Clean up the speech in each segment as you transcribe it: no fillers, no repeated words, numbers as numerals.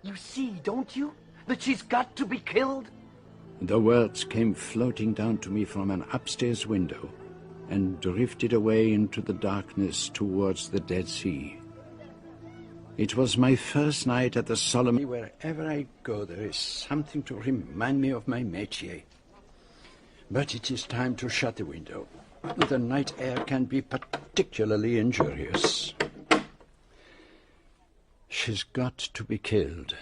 You see, don't you? That she's got to be killed? The words came floating down to me from an upstairs window and drifted away into the darkness towards the Dead Sea. It was my first night at the Solomon. Wherever I go, there is something to remind me of my métier. But it is time to shut the window. The night air can be particularly injurious. She's got to be killed.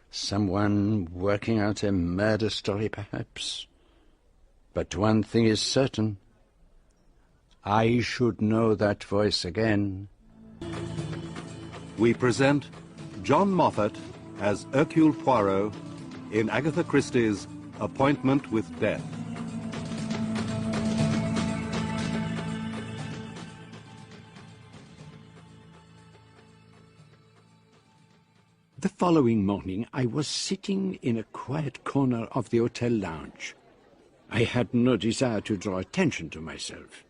Someone working out a murder story, perhaps. But one thing is certain. I should know that voice again. We present John Moffat as Hercule Poirot in Agatha Christie's Appointment with Death. The following morning, I was sitting in a quiet corner of the hotel lounge. I had no desire to draw attention to myself.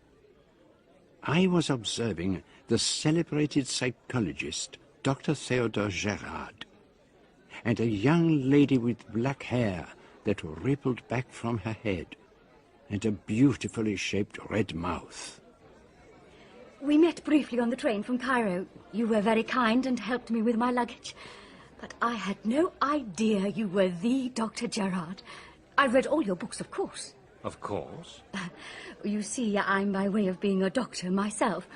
I was observing the celebrated psychologist, Dr. Theodore Jawad, and a young lady with black hair that rippled back from her head, and a beautifully shaped red mouth. We met briefly on the train from Cairo. You were very kind and helped me with my luggage. But I had no idea you were the Dr. Jawad. I read all your books, of course. Of course? You see, I'm by way of being a doctor myself.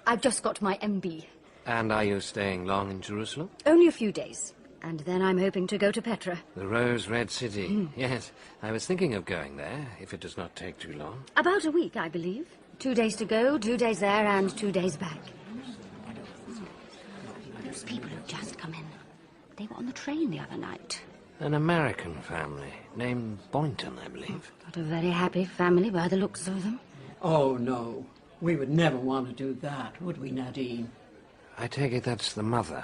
I've just got my MB. And are you staying long in Jerusalem? Only a few days. And then I'm hoping to go to Petra. The Rose-Red City. Yes, I was thinking of going there, if it does not take too long. About a week, I believe. 2 days to go, 2 days there, and 2 days back. Those people have just come in. They were on the train the other night. An American family, named Boynton, I believe. Not a very happy family by the looks of them. Oh, no. We would never want to do that, would we, Nadine? I take it that's the mother.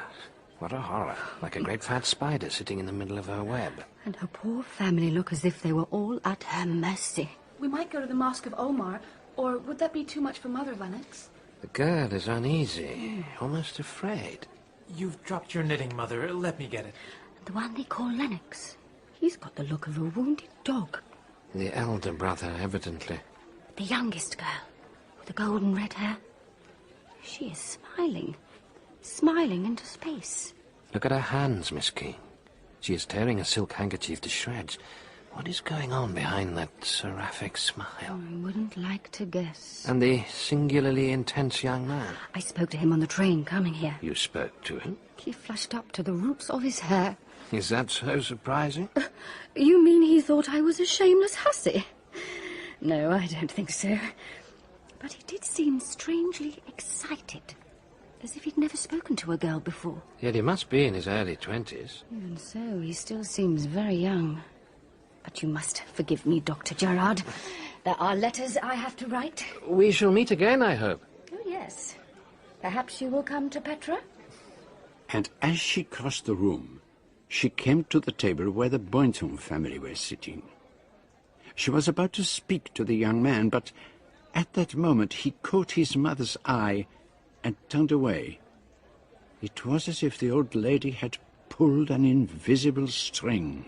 What a horror. Like a great fat spider sitting in the middle of her web. And her poor family look as if they were all at her mercy. We might go to the Mosque of Omar, or would that be too much for Mother, Lennox? The girl is uneasy, almost afraid. You've dropped your knitting, Mother. Let me get it. The one they call Lennox. He's got the look of a wounded dog. The elder brother, evidently. The youngest girl, with the golden red hair. She is smiling. Smiling into space. Look at her hands, Miss King. She is tearing a silk handkerchief to shreds. What is going on behind that seraphic smile? I wouldn't like to guess. And the singularly intense young man? I spoke to him on the train coming here. You spoke to him? He flushed up to the roots of his hair. Is that so surprising? You mean he thought I was a shameless hussy? No, I don't think so. But he did seem strangely excited. As if he'd never spoken to a girl before. Yet he must be in his early 20s. Even so, he still seems very young. But you must forgive me, Dr. Jawad. There are letters I have to write. We shall meet again, I hope. Oh, yes. Perhaps you will come to Petra? And as she crossed the room, she came to the table where the Boynton family were sitting. She was about to speak to the young man, but at that moment he caught his mother's eye and turned away. It was as if the old lady had pulled an invisible string.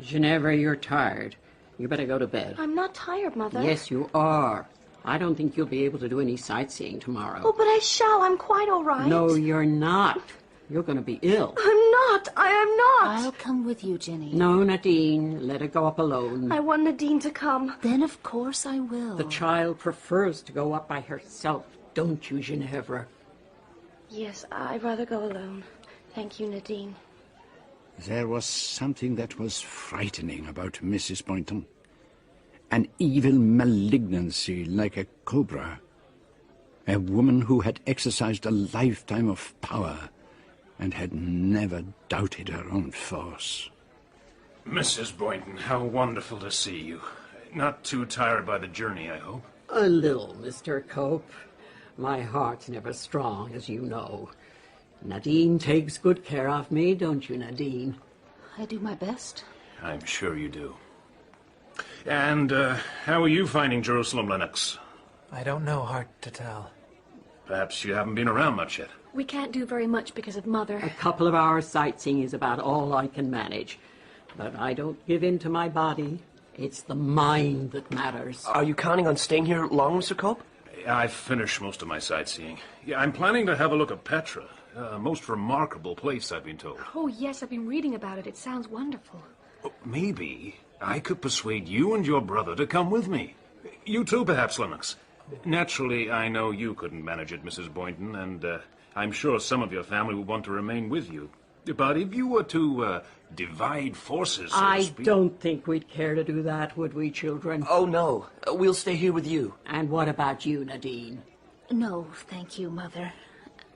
Ginevra, you're tired. You better go to bed. I'm not tired, Mother. Yes, you are. I don't think you'll be able to do any sightseeing tomorrow. Oh, but I shall. I'm quite all right. No, you're not. You're going to be ill. I'm not. I am not. I'll come with you, Jenny. No, Nadine. Let her go up alone. I want Nadine to come. Then, of course, I will. The child prefers to go up by herself, don't you, Ginevra? Yes, I'd rather go alone. Thank you, Nadine. There was something that was frightening about Mrs. Boynton. An evil malignancy like a cobra. A woman who had exercised a lifetime of power and had never doubted her own force. Mrs. Boynton, how wonderful to see you. Not too tired by the journey, I hope. A little, Mr. Cope. My heart's never strong, as you know. Nadine takes good care of me, don't you, Nadine? I do my best. I'm sure you do. And, how are you finding Jerusalem, Lennox? I don't know, hard to tell. Perhaps you haven't been around much yet. We can't do very much because of Mother. A couple of hours sightseeing is about all I can manage. But I don't give in to my body. It's the mind that matters. Are you counting on staying here long, Mr. Cope? I've finished most of my sightseeing. Yeah, I'm planning to have a look at Petra. A most remarkable place, I've been told. Oh, yes, I've been reading about it. It sounds wonderful. Oh, maybe I could persuade you and your brother to come with me. You too, perhaps, Lennox. Naturally, I know you couldn't manage it, Mrs. Boynton, and I'm sure some of your family would want to remain with you. But if you were to divide forces, so to speak... I don't think we'd care to do that, would we, children? Oh, no. We'll stay here with you. And what about you, Nadine? No, thank you, Mother.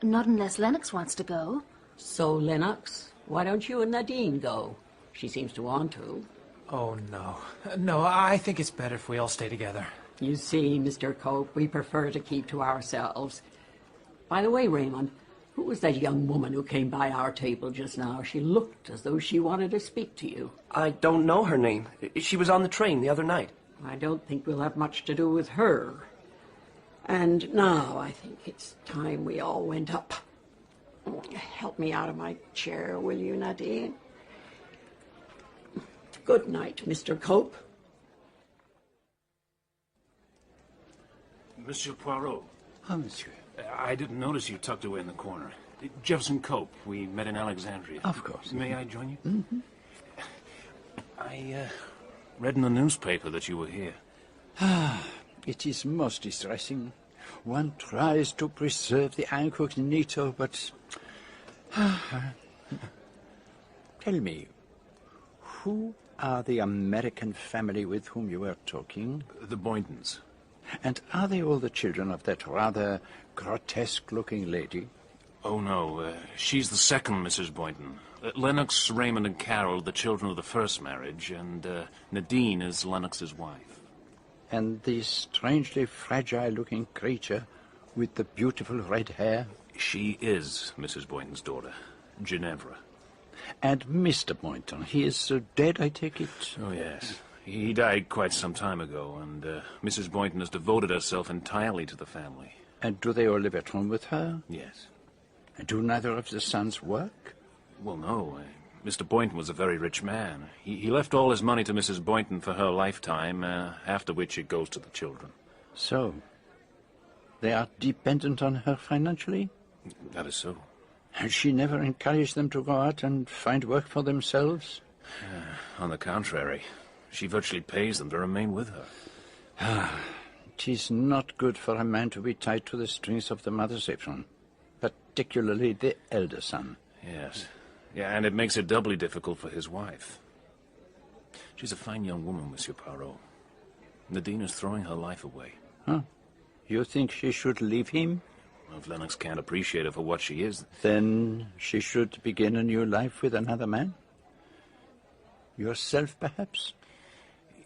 Not unless Lennox wants to go. So, Lennox, why don't you and Nadine go? She seems to want to. Oh, no. No, I think it's better if we all stay together. You see, Mr. Cope, we prefer to keep to ourselves. By the way, Raymond, who was that young woman who came by our table just now? She looked as though she wanted to speak to you. I don't know her name. She was on the train the other night. I don't think we'll have much to do with her. And now I think it's time we all went up. Help me out of my chair, will you, Nadine? Good night, Mr. Cope. Monsieur Poirot. Ah, monsieur. I didn't notice you tucked away in the corner. Jefferson Cope. We met in Alexandria. Of course. May I join you? Mm-hmm. I read in the newspaper that you were here. It is most distressing. One tries to preserve the incognito, but... Tell me, who are the American family with whom you were talking? The Boyntons. And are they all the children of that rather grotesque-looking lady? Oh, no. She's the second Mrs. Boynton. Lennox, Raymond, and Carol are the children of the first marriage, and Nadine is Lennox's wife. And this strangely fragile-looking creature with the beautiful red hair? She is Mrs. Boynton's daughter, Ginevra. And Mr. Boynton, he is dead, I take it? Oh, yes. He died quite some time ago, and Mrs. Boynton has devoted herself entirely to the family. And do they all live at home with her? Yes. And do neither of the sons work? Well, no. Mr. Boynton was a very rich man. He left all his money to Mrs. Boynton for her lifetime, after which it goes to the children. So, they are dependent on her financially? That is so. And she never encouraged them to go out and find work for themselves? On the contrary, she virtually pays them to remain with her. It is not good for a man to be tied to the strings of the mother's apron, particularly the elder son. Yes. Yeah, and it makes it doubly difficult for his wife. She's a fine young woman, Monsieur Poirot. Nadine is throwing her life away. Huh? You think she should leave him? Well, if Lennox can't appreciate her for what she is... Then she should begin a new life with another man? Yourself, perhaps?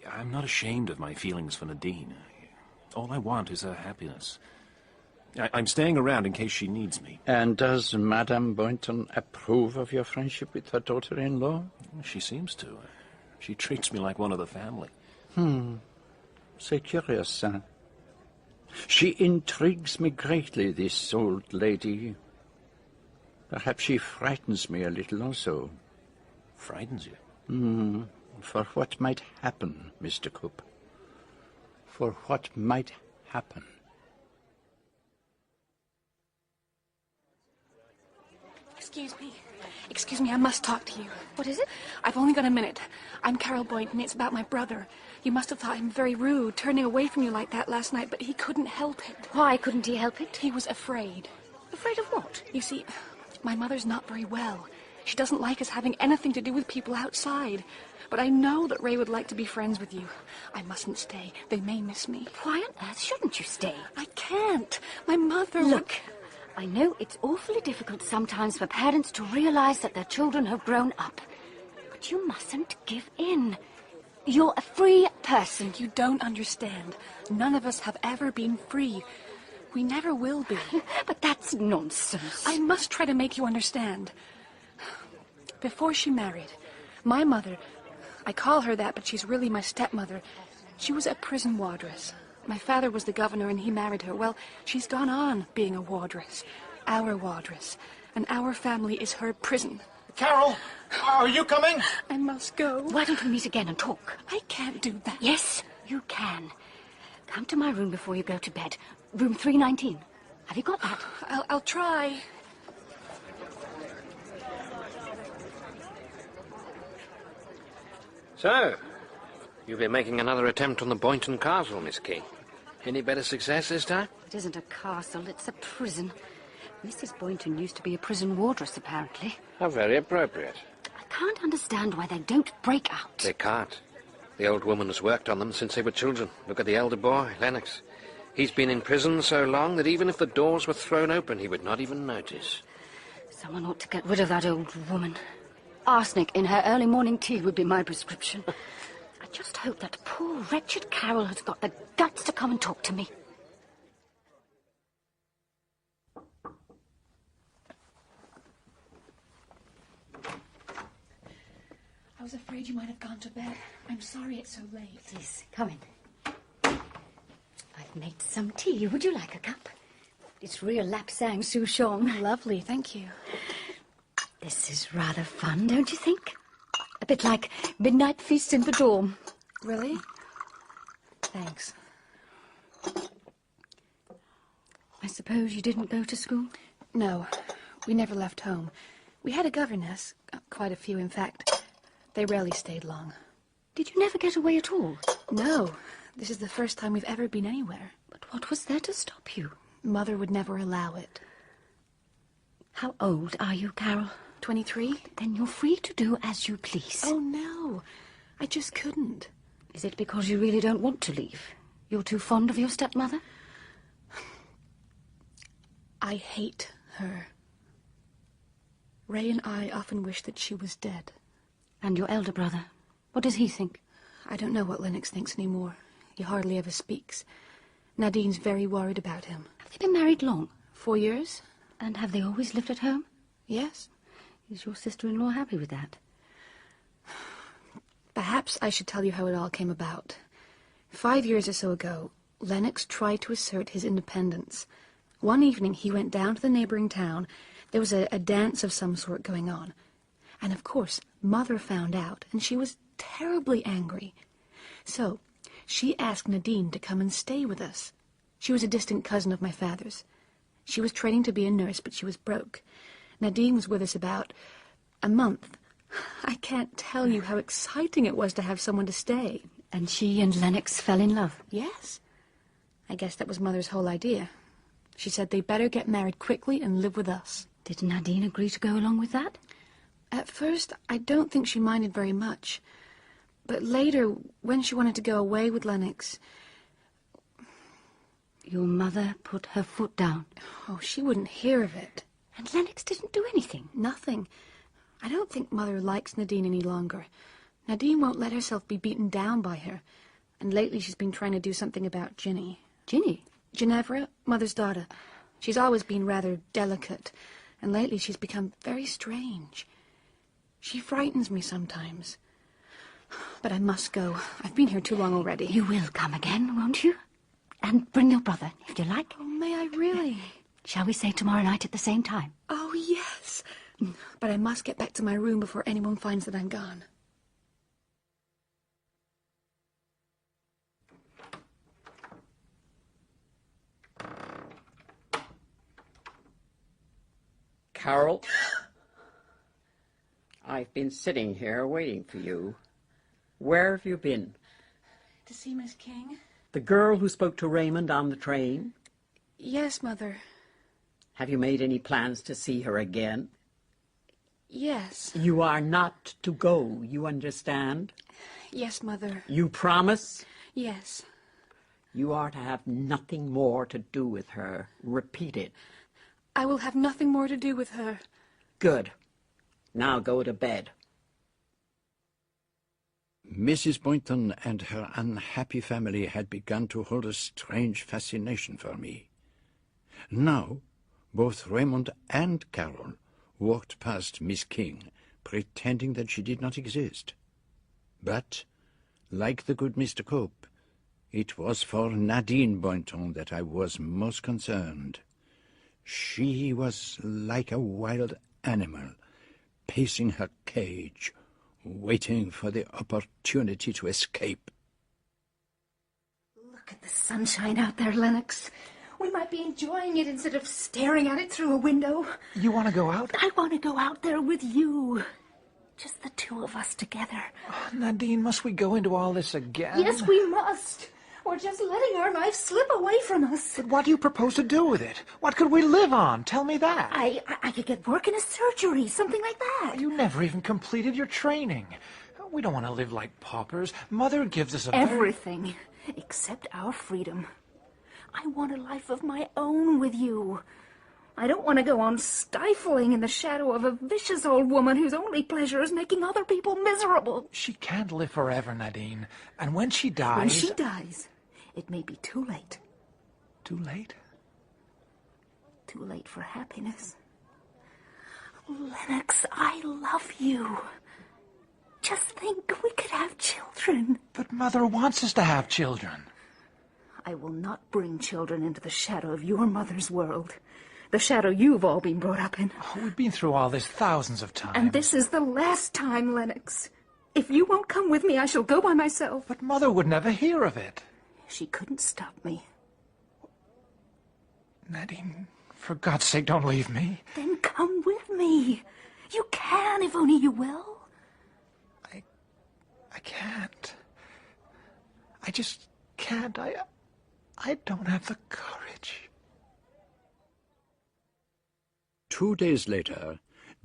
I'm not ashamed of my feelings for Nadine. All I want is her happiness. I'm staying around in case she needs me. And does Madame Boynton approve of your friendship with her daughter-in-law? She seems to. She treats me like one of the family. C'est curious, huh? She intrigues me greatly, this old lady. Perhaps she frightens me a little also. Frightens you? For what might happen, Mr. Cope. For what might happen. Excuse me, I must talk to you. What is it? I've only got a minute. I'm Carol Boynton. It's about my brother. You must have thought him very rude, turning away from you like that last night, but he couldn't help it. Why couldn't he help it? He was afraid. Afraid of what? You see, my mother's not very well. She doesn't like us having anything to do with people outside. But I know that Ray would like to be friends with you. I mustn't stay. They may miss me. Why on earth shouldn't you stay? I can't. My mother... Look, I know it's awfully difficult sometimes for parents to realize that their children have grown up. But you mustn't give in. You're a free person. You don't understand. None of us have ever been free. We never will be. But that's nonsense. I must try to make you understand. Before she married, my mother, I call her that, but she's really my stepmother, she was a prison wardress. My father was the governor and he married her. Well, she's gone on being a wardress. our wardress, and our family is her prison. Carol, are you coming? I must go. Why don't we meet again and talk? I can't do that. Yes, you can. Come to my room before you go to bed. Room 319. Have you got that? I'll try. So, you've been making another attempt on the Boynton Castle, Miss King. Any better success this time? It isn't a castle, it's a prison. Mrs. Boynton used to be a prison wardress, apparently. How very appropriate. I can't understand why they don't break out. They can't. The old woman has worked on them since they were children. Look at the elder boy, Lennox. He's been in prison so long that even if the doors were thrown open, he would not even notice. Someone ought to get rid of that old woman. Arsenic in her early morning tea would be my prescription. I just hope that poor, wretched Carol has got the guts to come and talk to me. I was afraid you might have gone to bed. I'm sorry it's so late. Please, come in. I've made some tea. Would you like a cup? It's real Lapsang Souchong. Lovely, thank you. This is rather fun, don't you think? A bit like midnight feast in the dorm. Really? Thanks. I suppose you didn't go to school? No, we never left home. We had a governess, quite a few, in fact. They rarely stayed long. Did you never get away at all? No, this is the first time we've ever been anywhere. But what was there to stop you? Mother would never allow it. How old are you, Carol? 23? Then you're free to do as you please. Oh, no. I just couldn't. Is it because you really don't want to leave? You're too fond of your stepmother? I hate her. Ray and I often wish that she was dead. And your elder brother? What does he think? I don't know what Lennox thinks anymore. He hardly ever speaks. Nadine's very worried about him. Have they been married long? 4 years. And have they always lived at home? Yes. Is your sister-in-law happy with that? Perhaps I should tell you how it all came about. 5 years or so ago, Lennox tried to assert his independence. One evening he went down to the neighboring town. There was a dance of some sort going on. And of course, Mother found out, and she was terribly angry. So, she asked Nadine to come and stay with us. She was a distant cousin of my father's. She was training to be a nurse, but she was broke. Nadine was with us about a month. I can't tell you how exciting it was to have someone to stay. And she and Lennox fell in love? Yes. I guess that was Mother's whole idea. She said they'd better get married quickly and live with us. Did Nadine agree to go along with that? At first, I don't think she minded very much. But later, when she wanted to go away with Lennox... Your mother put her foot down? Oh, she wouldn't hear of it. And Lennox didn't do anything? Nothing. I don't think Mother likes Nadine any longer. Nadine won't let herself be beaten down by her. And lately she's been trying to do something about Ginny. Ginny? Ginevra, Mother's daughter. She's always been rather delicate. And lately she's become very strange. She frightens me sometimes. But I must go. I've been here too long already. You will come again, won't you? And bring your brother, if you like. Oh, may I really? Shall we say tomorrow night at the same time? Oh, yes. But I must get back to my room before anyone finds that I'm gone. Carol? I've been sitting here waiting for you. Where have you been? To see Miss King? The girl who spoke to Raymond on the train? Yes, Mother. Have you made any plans to see her again? Yes. You are not to go, you understand? Yes, Mother. You promise? Yes. You are to have nothing more to do with her. Repeat it. I will have nothing more to do with her. Good. Now go to bed. Mrs. Boynton and her unhappy family had begun to hold a strange fascination for me. Now, both Raymond and Carol walked past Miss King, pretending that she did not exist. But, like the good Mr. Cope, it was for Nadine Boynton that I was most concerned. She was like a wild animal, pacing her cage, waiting for the opportunity to escape. Look at the sunshine out there, Lennox. We might be enjoying it instead of staring at it through a window. You want to go out? I want to go out there with you. Just the two of us together. Oh, Nadine, must we go into all this again? Yes, we must. We're just letting our life slip away from us. But what do you propose to do with it? What could we live on? Tell me that. I could get work in a surgery, something like that. You never even completed your training. We don't want to live like paupers. Mother gives us everything except our freedom. I want a life of my own with you. I don't want to go on stifling in the shadow of a vicious old woman whose only pleasure is making other people miserable. She can't live forever, Nadine. And when she dies... When she dies, it may be too late. Too late? Too late for happiness. Lennox, I love you. Just think, we could have children. But Mother wants us to have children. I will not bring children into the shadow of your mother's world. The shadow you've all been brought up in. Oh, we've been through all this thousands of times. And this is the last time, Lennox. If you won't come with me, I shall go by myself. But Mother would never hear of it. She couldn't stop me. Nadine, for God's sake, don't leave me. Then come with me. You can, if only you will. I can't. I just can't. I don't have the courage. 2 days later,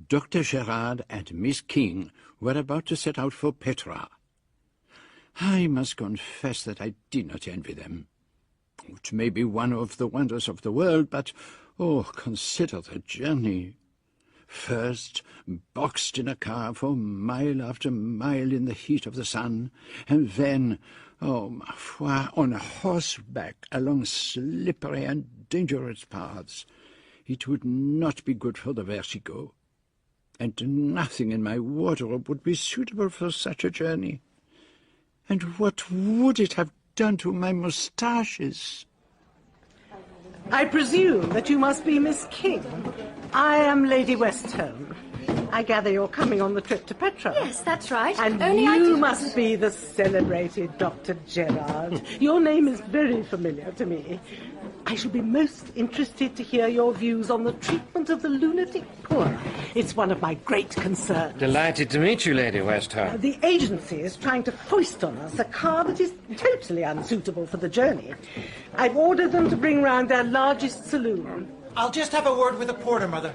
Dr. Jawad and Miss King were about to set out for Petra. I must confess that I did not envy them. It may be one of the wonders of the world, but, oh, consider the journey. First, boxed in a car for mile after mile in the heat of the sun, and then, oh, ma foi, on a horseback along slippery and dangerous paths. It would not be good for the vertigo, and nothing in my wardrobe would be suitable for such a journey. And what would it have done to my moustaches? I presume that you must be Miss King. I am Lady Westholme. I gather you're coming on the trip to Petra. Yes, that's right. And Only you must be the celebrated Dr. Jawad. Your name is very familiar to me. I shall be most interested to hear your views on the treatment of the lunatic poor. It's one of my great concerns. Delighted to meet you, Lady Westholme. The agency is trying to foist on us a car that is totally unsuitable for the journey. I've ordered them to bring round their largest saloon. I'll just have a word with the porter, Mother.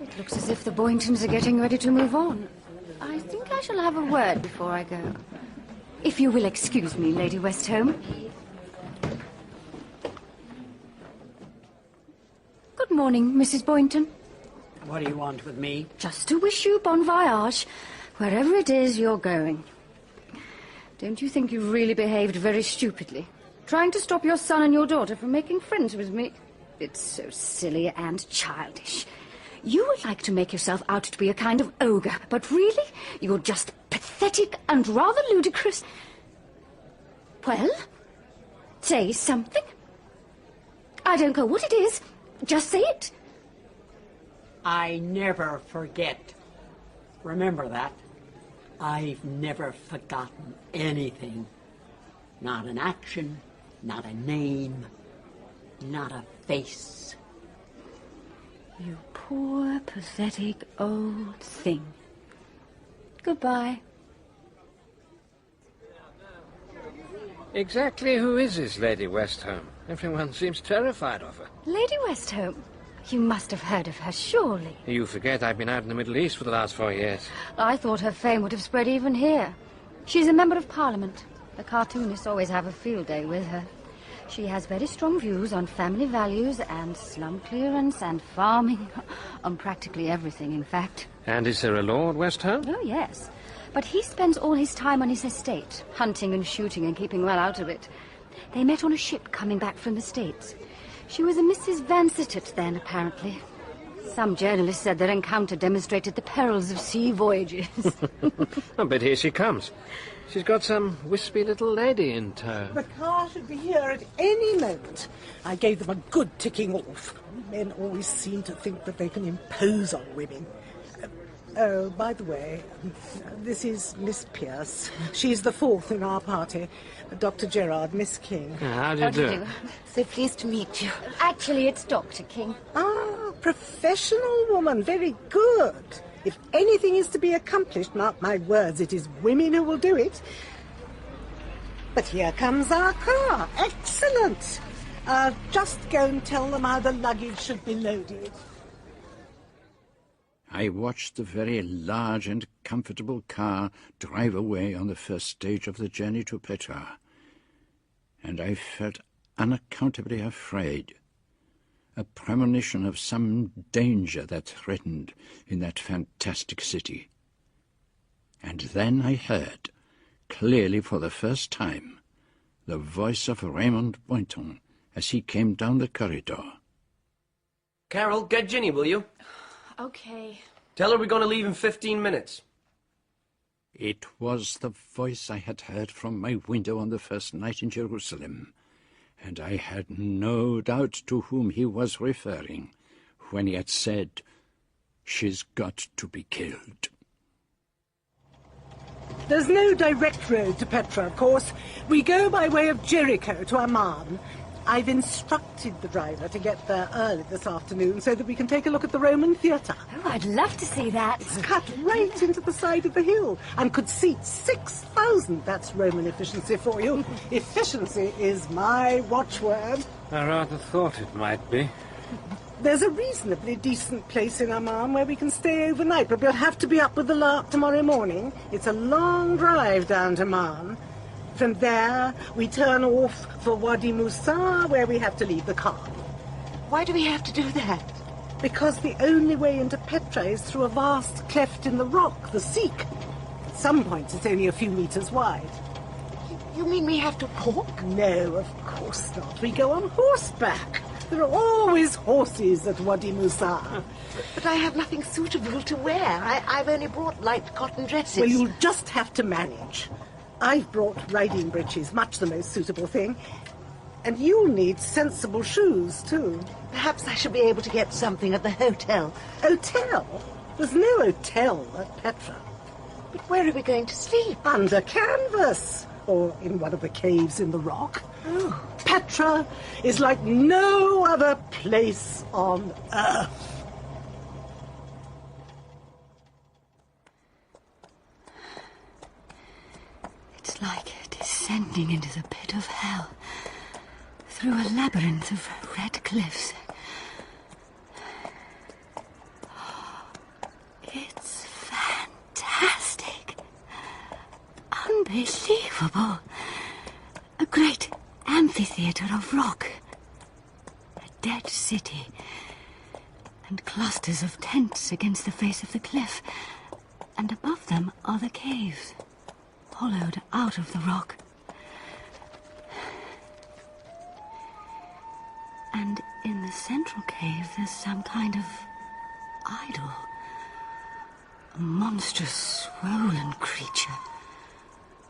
It looks as if the Boyntons are getting ready to move on. I think I shall have a word before I go. If you will excuse me, Lady Westholme. Good morning, Mrs. Boynton. What do you want with me? Just to wish you bon voyage, wherever it is you're going. Don't you think you've really behaved very stupidly? Trying to stop your son and your daughter from making friends with me? It's so silly and childish. You would like to make yourself out to be a kind of ogre, but really, you're just pathetic and rather ludicrous. Well, say something. I don't care what it is. Just say it. I never forget. Remember that. I've never forgotten anything. Not an action, not a name, not a face. You poor, pathetic old thing. Goodbye. Exactly who is this Lady Westholme? Everyone seems terrified of her. Lady Westholme? You must have heard of her, surely. You forget I've been out in the Middle East for the last 4 years. I thought her fame would have spread even here. She's a member of Parliament. The cartoonists always have a field day with her. She has very strong views on family values and slum clearance and farming. On practically everything, in fact. And is there a Lord Westholme? Oh, yes. But he spends all his time on his estate, hunting and shooting and keeping well out of it. They met on a ship coming back from the States. She was a Mrs. Vansittart then, apparently. Some journalists said their encounter demonstrated the perils of sea voyages. Oh, but here she comes. She's got some wispy little lady in tow. The car should be here at any moment. I gave them a good ticking off. Men always seem to think that they can impose on women. Oh, by the way, this is Miss Pearce. She's the fourth in our party. Dr. Gerard, Miss King. How do you do? So pleased to meet you. Actually, it's Dr. King. Ah, professional woman. Very good. If anything is to be accomplished, mark my words, it is women who will do it. But here comes our car. Excellent. Just go and tell them how the luggage should be loaded. I watched the very large and comfortable car drive away on the first stage of the journey to Petra, and I felt unaccountably afraid. A premonition of some danger that threatened in that fantastic city. And then I heard, clearly for the first time, the voice of Raymond Boynton as he came down the corridor. Carol, get Ginny, will you? Okay. Tell her we're going to leave in 15 minutes. It was the voice I had heard from my window on the first night in Jerusalem, and I had no doubt to whom he was referring when he had said, "She's got to be killed." There's no direct road to Petra, of course. We go by way of Jericho to Amman. I've instructed the driver to get there early this afternoon so that we can take a look at the Roman theatre. Oh, I'd love to see that. It's cut right into the side of the hill and could seat 6,000. That's Roman efficiency for you. Efficiency is my watchword. I rather thought it might be. There's a reasonably decent place in Amman where we can stay overnight, but we'll have to be up with the lark tomorrow morning. It's a long drive down to Amman. From there, we turn off for Wadi Musa, where we have to leave the car. Why do we have to do that? Because the only way into Petra is through a vast cleft in the rock, the Seek. At some points, it's only a few meters wide. You mean we have to walk? No, of course not. We go on horseback. There are always horses at Wadi Musa. But I have nothing suitable to wear. I've only brought light cotton dresses. Well, you'll just have to manage. I've brought riding breeches, much the most suitable thing. And you'll need sensible shoes, too. Perhaps I shall be able to get something at the hotel. Hotel? There's no hotel at Petra. But where are we going to sleep? Under canvas. Or in one of the caves in the rock. Oh. Petra is like no other place on earth. It's like descending into the pit of hell, through a labyrinth of red cliffs. It's fantastic. Unbelievable. A great amphitheatre of rock. A dead city. And clusters of tents against the face of the cliff. And above them are the caves, hollowed out of the rock. And in the central cave, there's some kind of idol. A monstrous, swollen creature,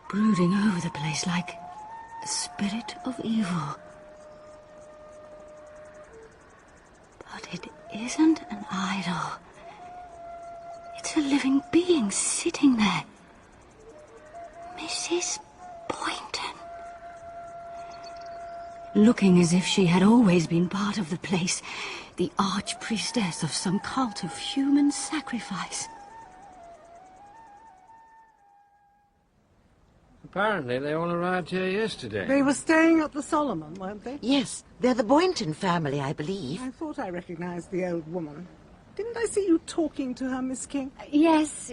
brooding over the place like a spirit of evil. But it isn't an idol. It's a living being sitting there. Mrs. Boynton. Looking as if she had always been part of the place, the arch-priestess of some cult of human sacrifice. Apparently they all arrived here yesterday. They were staying at the Solomon, weren't they? Yes, they're the Boynton family, I believe. I thought I recognized the old woman. Didn't I see you talking to her, Miss King? Yes,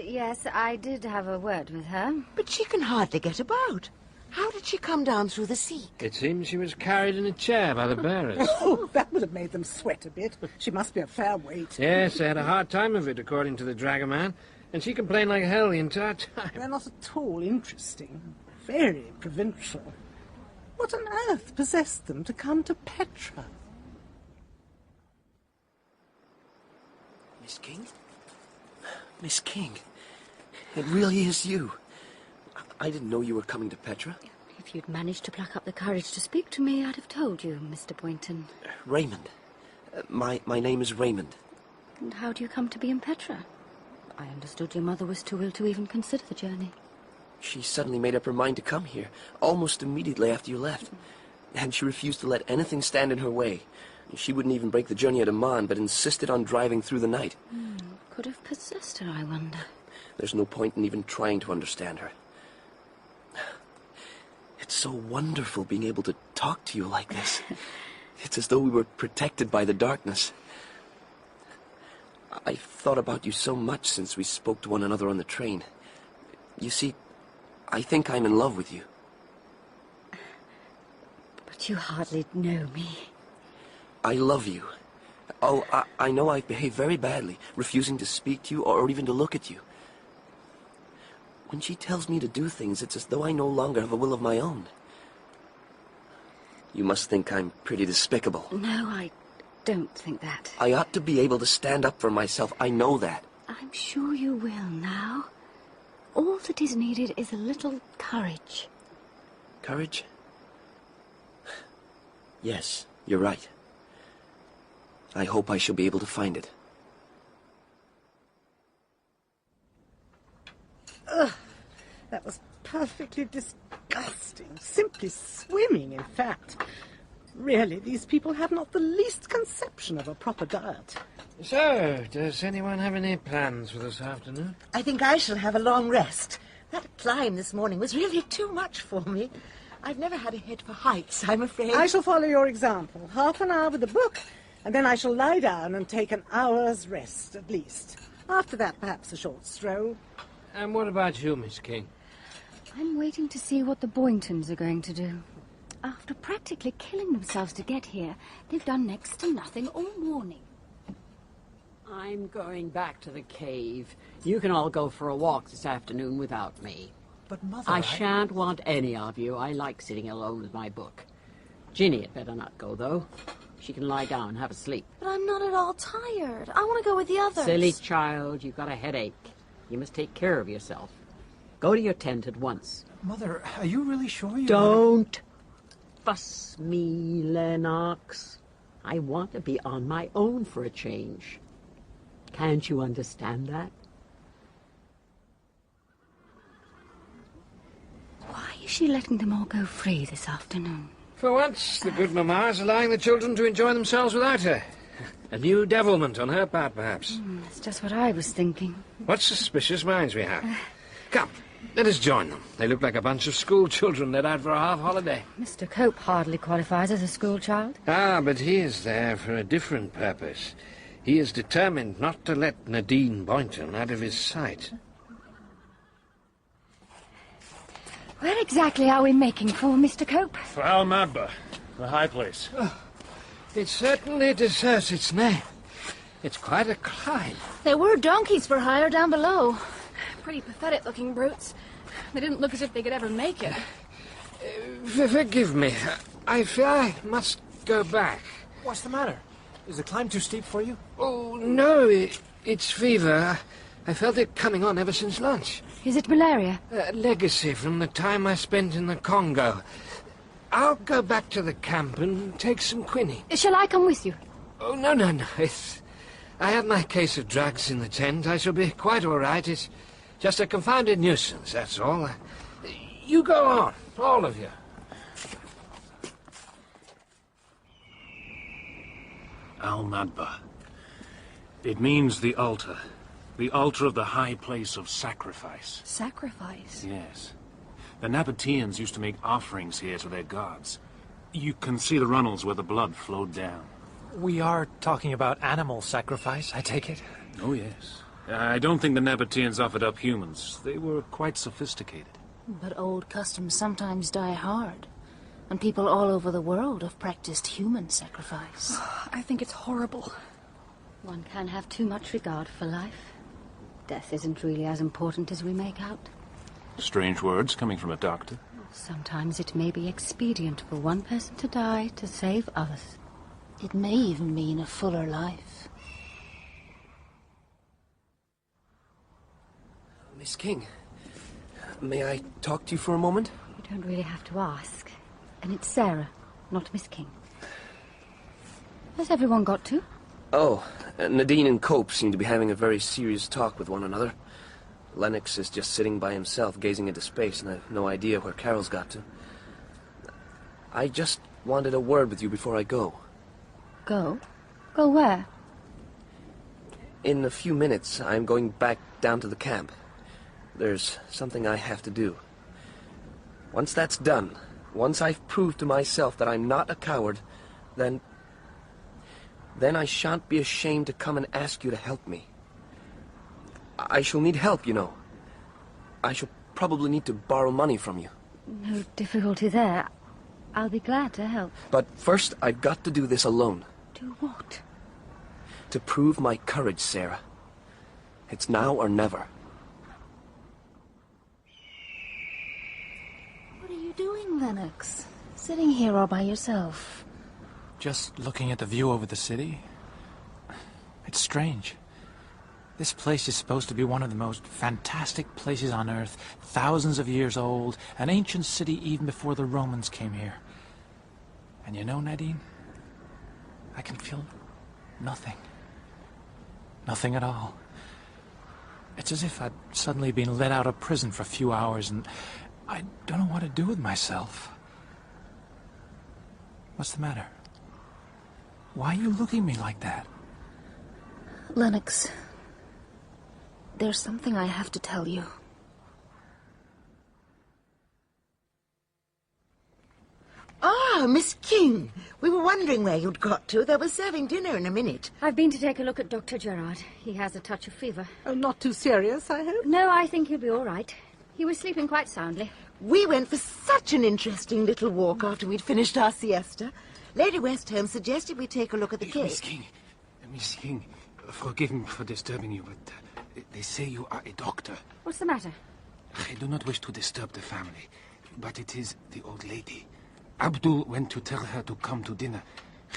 I did have a word with her. But she can hardly get about. How did she come down through the sea? It seems she was carried in a chair by the bearers. Oh, that would have made them sweat a bit. She must be a fair weight. Yes, they had a hard time of it, according to the dragoman. And she complained like hell the entire time. They're not at all interesting. Very provincial. What on earth possessed them to come to Petra? Miss King? Miss King, it really is you. I didn't know you were coming to Petra. If you'd managed to pluck up the courage to speak to me, I'd have told you, Mr. Boynton. Raymond. My name is Raymond. And how do you come to be in Petra? I understood your mother was too ill to even consider the journey. She suddenly made up her mind to come here, almost immediately after you left. And she refused to let anything stand in her way. She wouldn't even break the journey at Amman, but insisted on driving through the night. Could have possessed her, I wonder. There's no point in even trying to understand her. It's so wonderful being able to talk to you like this. It's as though we were protected by the darkness. I've thought about you so much since we spoke to one another on the train. You see, I think I'm in love with you. But you hardly know me. I love you. Oh, I know I've behaved very badly, refusing to speak to you or even to look at you. When she tells me to do things, it's as though I no longer have a will of my own. You must think I'm pretty despicable. No, I don't think that. I ought to be able to stand up for myself. I know that. I'm sure you will now. All that is needed is a little courage. Courage? Yes, you're right. I hope I shall be able to find it. Ugh, that was perfectly disgusting. Simply swimming, in fact. Really, these people have not the least conception of a proper diet. So, does anyone have any plans for this afternoon? I think I shall have a long rest. That climb this morning was really too much for me. I've never had a head for heights, I'm afraid. I shall follow your example. Half an hour with a book, and then I shall lie down and take an hour's rest, at least. After that, perhaps a short stroll. And what about you, Miss King? I'm waiting to see what the Boyntons are going to do. After practically killing themselves to get here, they've done next to nothing all morning. I'm going back to the cave. You can all go for a walk this afternoon without me. But, Mother, I shan't want any of you. I like sitting alone with my book. Ginny had better not go, though. She can lie down and have a sleep. But I'm not at all tired. I want to go with the others. Silly child, you've got a headache. You must take care of yourself. Go to your tent at once. Mother, are you really sure you Don't fuss me, Lennox. I want to be on my own for a change. Can't you understand that? Why is she letting them all go free this afternoon? For once, the good mamma is allowing the children to enjoy themselves without her. A new devilment on her part, perhaps. That's just what I was thinking. What suspicious minds we have. Come, let us join them. They look like a bunch of school children let out for a half-holiday. Mr. Cope hardly qualifies as a schoolchild. Ah, but he is there for a different purpose. He is determined not to let Nadine Boynton out of his sight. Where exactly are we making for, Mr. Cope? For Al-Madba, the high place. Oh, it certainly deserves its name. It's quite a climb. There were donkeys for hire down below. Pretty pathetic-looking brutes. They didn't look as if they could ever make it. Forgive me. I fear I must go back. What's the matter? Is the climb too steep for you? Oh, no, it's fever. I felt it coming on ever since lunch. Is it malaria? Legacy from the time I spent in the Congo. I'll go back to the camp and take some quinine. Shall I come with you? Oh, no. I have my case of drugs in the tent. I shall be quite all right. It's just a confounded nuisance, that's all. You go on, all of you. Al-Madba. It means the altar. The altar of the high place of sacrifice. Sacrifice? Yes. The Nabateans used to make offerings here to their gods. You can see the runnels where the blood flowed down. We are talking about animal sacrifice, I take it? Oh, yes. I don't think the Nabateans offered up humans. They were quite sophisticated. But old customs sometimes die hard. And people all over the world have practiced human sacrifice. I think it's horrible. One can have too much regard for life. Death isn't really as important as we make out. Strange words coming from a doctor. Sometimes it may be expedient for one person to die to save others. It may even mean a fuller life. Miss King, may I talk to you for a moment? You don't really have to ask. And it's Sarah, not Miss King. Where's everyone got to? Oh, Nadine and Cope seem to be having a very serious talk with one another. Lennox is just sitting by himself, gazing into space, and I've no idea where Carol's got to. I just wanted a word with you before I go. Go? Go where? In a few minutes, I'm going back down to the camp. There's something I have to do. Once that's done, once I've proved to myself that I'm not a coward, then I shan't be ashamed to come and ask you to help me. I shall need help, you know. I shall probably need to borrow money from you. No difficulty there. I'll be glad to help. But first, I've got to do this alone. Do what? To prove my courage, Sarah. It's now or never. What are you doing, Lennox? Sitting here all by yourself? Just looking at the view over the city. It's strange. This place is supposed to be one of the most fantastic places on Earth, thousands of years old, an ancient city even before the Romans came here. And you know, Nadine, I can feel nothing. Nothing at all. It's as if I'd suddenly been let out of prison for a few hours and I don't know what to do with myself. What's the matter? Why are you looking at me like that? Lennox, there's something I have to tell you. Ah, Miss King. We were wondering where you'd got to. They were serving dinner in a minute. I've been to take a look at Dr. Gerard. He has a touch of fever. Oh, not too serious, I hope? No, I think he'll be all right. He was sleeping quite soundly. We went for such an interesting little walk after we'd finished our siesta. Lady Westholme suggested we take a look at the cave. Miss King, forgive me for disturbing you, but they say you are a doctor. What's the matter? I do not wish to disturb the family, but it is the old lady. Abdul went to tell her to come to dinner.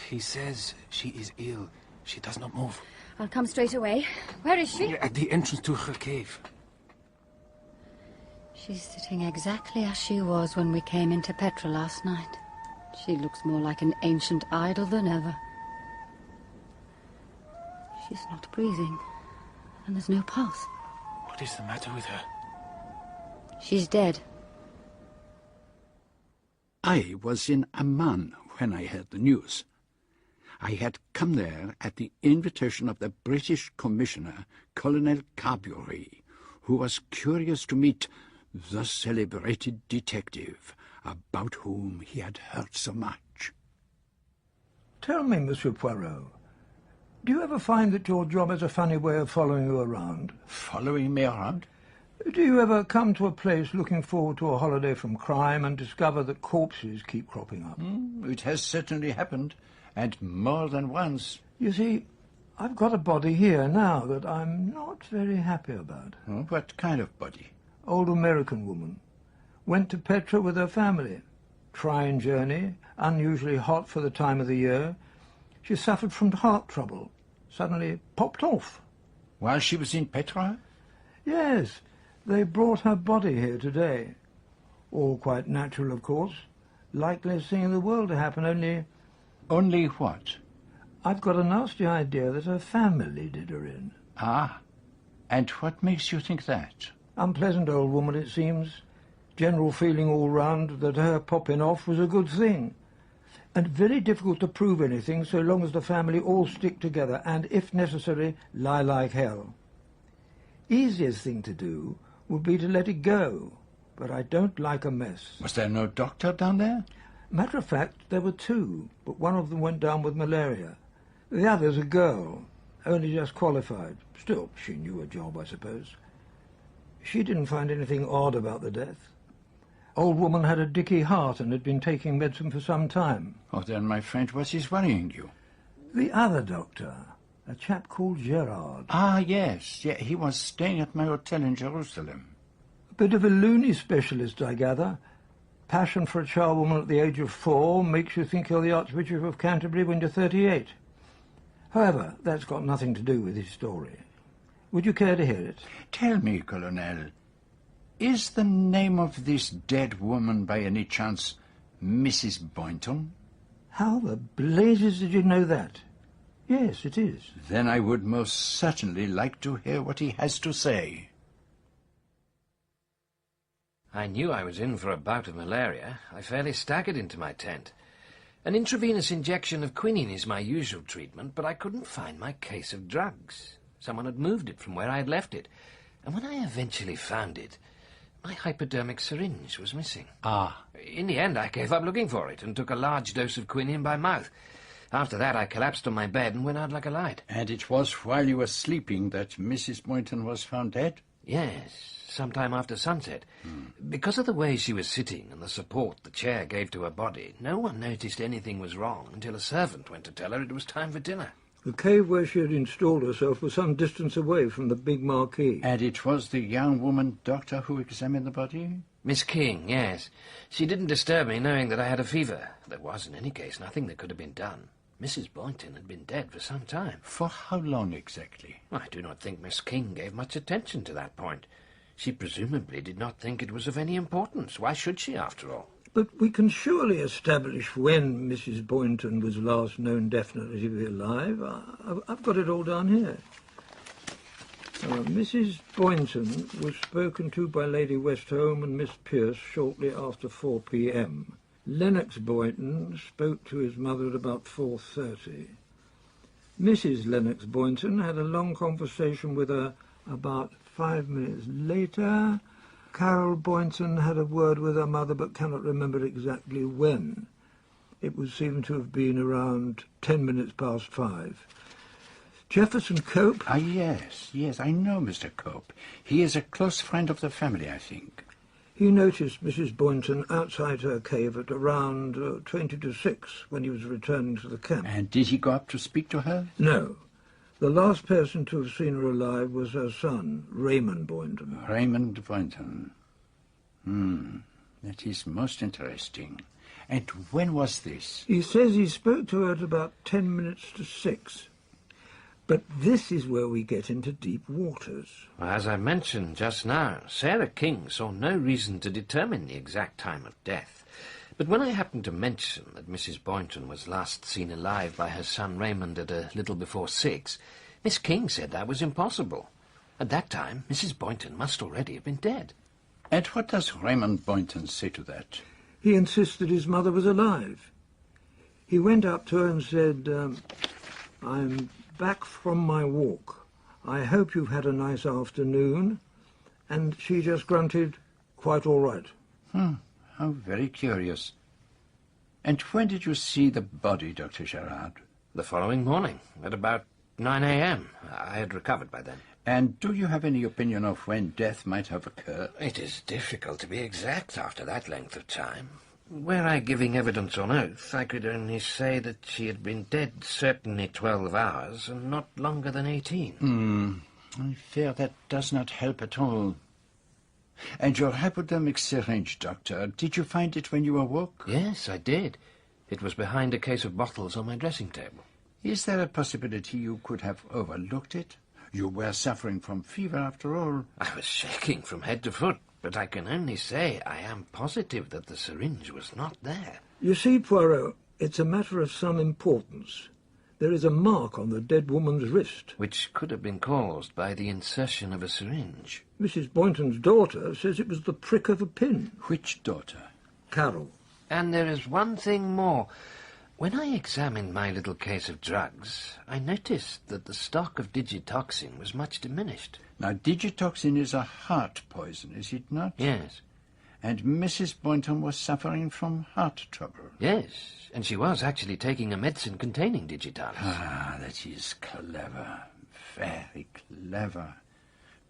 He says she is ill. She does not move. I'll come straight away. Where is she? At the entrance to her cave. She's sitting exactly as she was when we came into Petra last night. She looks more like an ancient idol than ever. She's not breathing, and there's no pulse. What is the matter with her? She's dead. I was in Amman when I heard the news. I had come there at the invitation of the British Commissioner, Colonel Carbury, who was curious to meet the celebrated detective about whom he had heard so much. Tell me, Monsieur Poirot, do you ever find that your job has a funny way of following you around? Following me around? Do you ever come to a place looking forward to a holiday from crime and discover that corpses keep cropping up? It has certainly happened, and more than once. You see, I've got a body here now that I'm not very happy about. What kind of body? Old American woman. Went to Petra with her family. Trying journey, unusually hot for the time of the year. She suffered from heart trouble. Suddenly popped off. While she was in Petra? Yes. They brought her body here today. All quite natural, of course. Likeliest thing in the world to happen, only... Only what? I've got a nasty idea that her family did her in. Ah, and what makes you think that? Unpleasant old woman, it seems. General feeling all round that her popping off was a good thing. And very difficult to prove anything so long as the family all stick together and, if necessary, lie like hell. Easiest thing to do would be to let it go, but I don't like a mess. Was there no doctor down there? Matter of fact, there were two, but one of them went down with malaria. The other's a girl, only just qualified. Still, she knew her job, I suppose. She didn't find anything odd about the death. Old woman had a dicky heart and had been taking medicine for some time. Oh, then, my friend, what is worrying you? The other doctor, a chap called Gerard. Ah, yes. Yeah, he was staying at my hotel in Jerusalem. A bit of a loony specialist, I gather. Passion for a charwoman at the age of 4 makes you think you're the Archbishop of Canterbury when you're 38. However, that's got nothing to do with his story. Would you care to hear it? Tell me, Colonel, is the name of this dead woman by any chance Mrs. Boynton? How the blazes did you know that? Yes, it is. Then I would most certainly like to hear what he has to say. I knew I was in for a bout of malaria. I fairly staggered into my tent. An intravenous injection of quinine is my usual treatment, but I couldn't find my case of drugs. Someone had moved it from where I had left it, and when I eventually found it, my hypodermic syringe was missing. Ah. In the end, I gave up looking for it and took a large dose of quinine by mouth. After that, I collapsed on my bed and went out like a light. And it was while you were sleeping that Mrs. Boynton was found dead? Yes, sometime after sunset. Because of the way she was sitting and the support the chair gave to her body, no one noticed anything was wrong until a servant went to tell her it was time for dinner. The cave where she had installed herself was some distance away from the big marquee. And it was the young woman doctor who examined the body? Miss King, yes. She didn't disturb me knowing that I had a fever. There was, in any case, nothing that could have been done. Mrs. Boynton had been dead for some time. For how long exactly? I do not think Miss King gave much attention to that point. She presumably did not think it was of any importance. Why should she, after all? But we can surely establish when Mrs. Boynton was last known definitely to be alive. I've got it all down here. Mrs. Boynton was spoken to by Lady Westholme and Miss Pearce shortly after 4 p.m. Lennox Boynton spoke to his mother at about 4:30. Mrs. Lennox Boynton had a long conversation with her about 5 minutes later. Carol Boynton had a word with her mother but cannot remember exactly when. It would seem to have been around 10 minutes past 5. Jefferson Cope? Ah, yes, I know Mr. Cope. He is a close friend of the family, I think. He noticed Mrs. Boynton outside her cave at around 20 to 6 when he was returning to the camp. And did he go up to speak to her? No. The last person to have seen her alive was her son, Raymond Boynton. Raymond Boynton. That is most interesting. And when was this? He says he spoke to her at about 10 minutes to 6. But this is where we get into deep waters. As I mentioned just now, Sarah King saw no reason to determine the exact time of death. But when I happened to mention that Mrs. Boynton was last seen alive by her son Raymond at a little before 6, Miss King said that was impossible. At that time, Mrs. Boynton must already have been dead. And what does Raymond Boynton say to that? He insists that his mother was alive. He went up to her and said, I'm back from my walk. I hope you've had a nice afternoon. And she just grunted, quite all right. How very curious. And when did you see the body, Dr. Gerard? The following morning, at about 9 a.m. I had recovered by then. And do you have any opinion of when death might have occurred? It is difficult to be exact after that length of time. Were I giving evidence on oath, I could only say that she had been dead certainly 12 hours, and not longer than 18. I fear that does not help at all. And your hypodermic syringe, Doctor, did you find it when you awoke? Yes, I did. It was behind a case of bottles on my dressing table. Is there a possibility you could have overlooked it? You were suffering from fever, after all. I was shaking from head to foot, but I can only say I am positive that the syringe was not there. You see, Poirot, it's a matter of some importance. There is a mark on the dead woman's wrist. Which could have been caused by the insertion of a syringe. Mrs. Boynton's daughter says it was the prick of a pin. Which daughter? Carol. And there is one thing more. When I examined my little case of drugs, I noticed that the stock of digitoxin was much diminished. Now, digitoxin is a heart poison, is it not? Yes. And Mrs. Boynton was suffering from heart trouble. Yes, and she was actually taking a medicine containing digitalis. Ah, that is clever, very clever,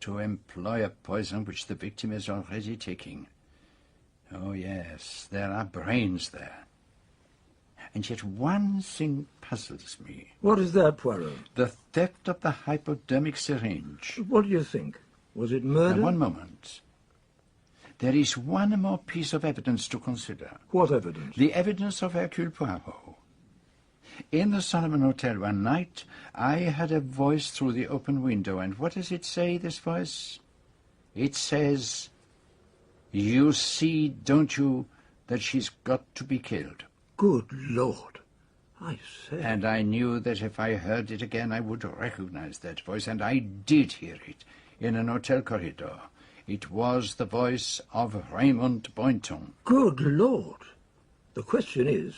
to employ a poison which the victim is already taking. Oh, yes, there are brains there. And yet one thing puzzles me. What is that, Poirot? The theft of the hypodermic syringe. What do you think? Was it murder? Now, one moment. There is one more piece of evidence to consider. What evidence? The evidence of Hercule Poirot. In the Solomon Hotel one night, I had a voice through the open window, and what does it say, this voice? It says, "You see, don't you, that she's got to be killed." Good Lord. I say. And I knew that if I heard it again, I would recognize that voice, and I did hear it in an hotel corridor. It was the voice of Raymond Boynton. Good Lord. The question is,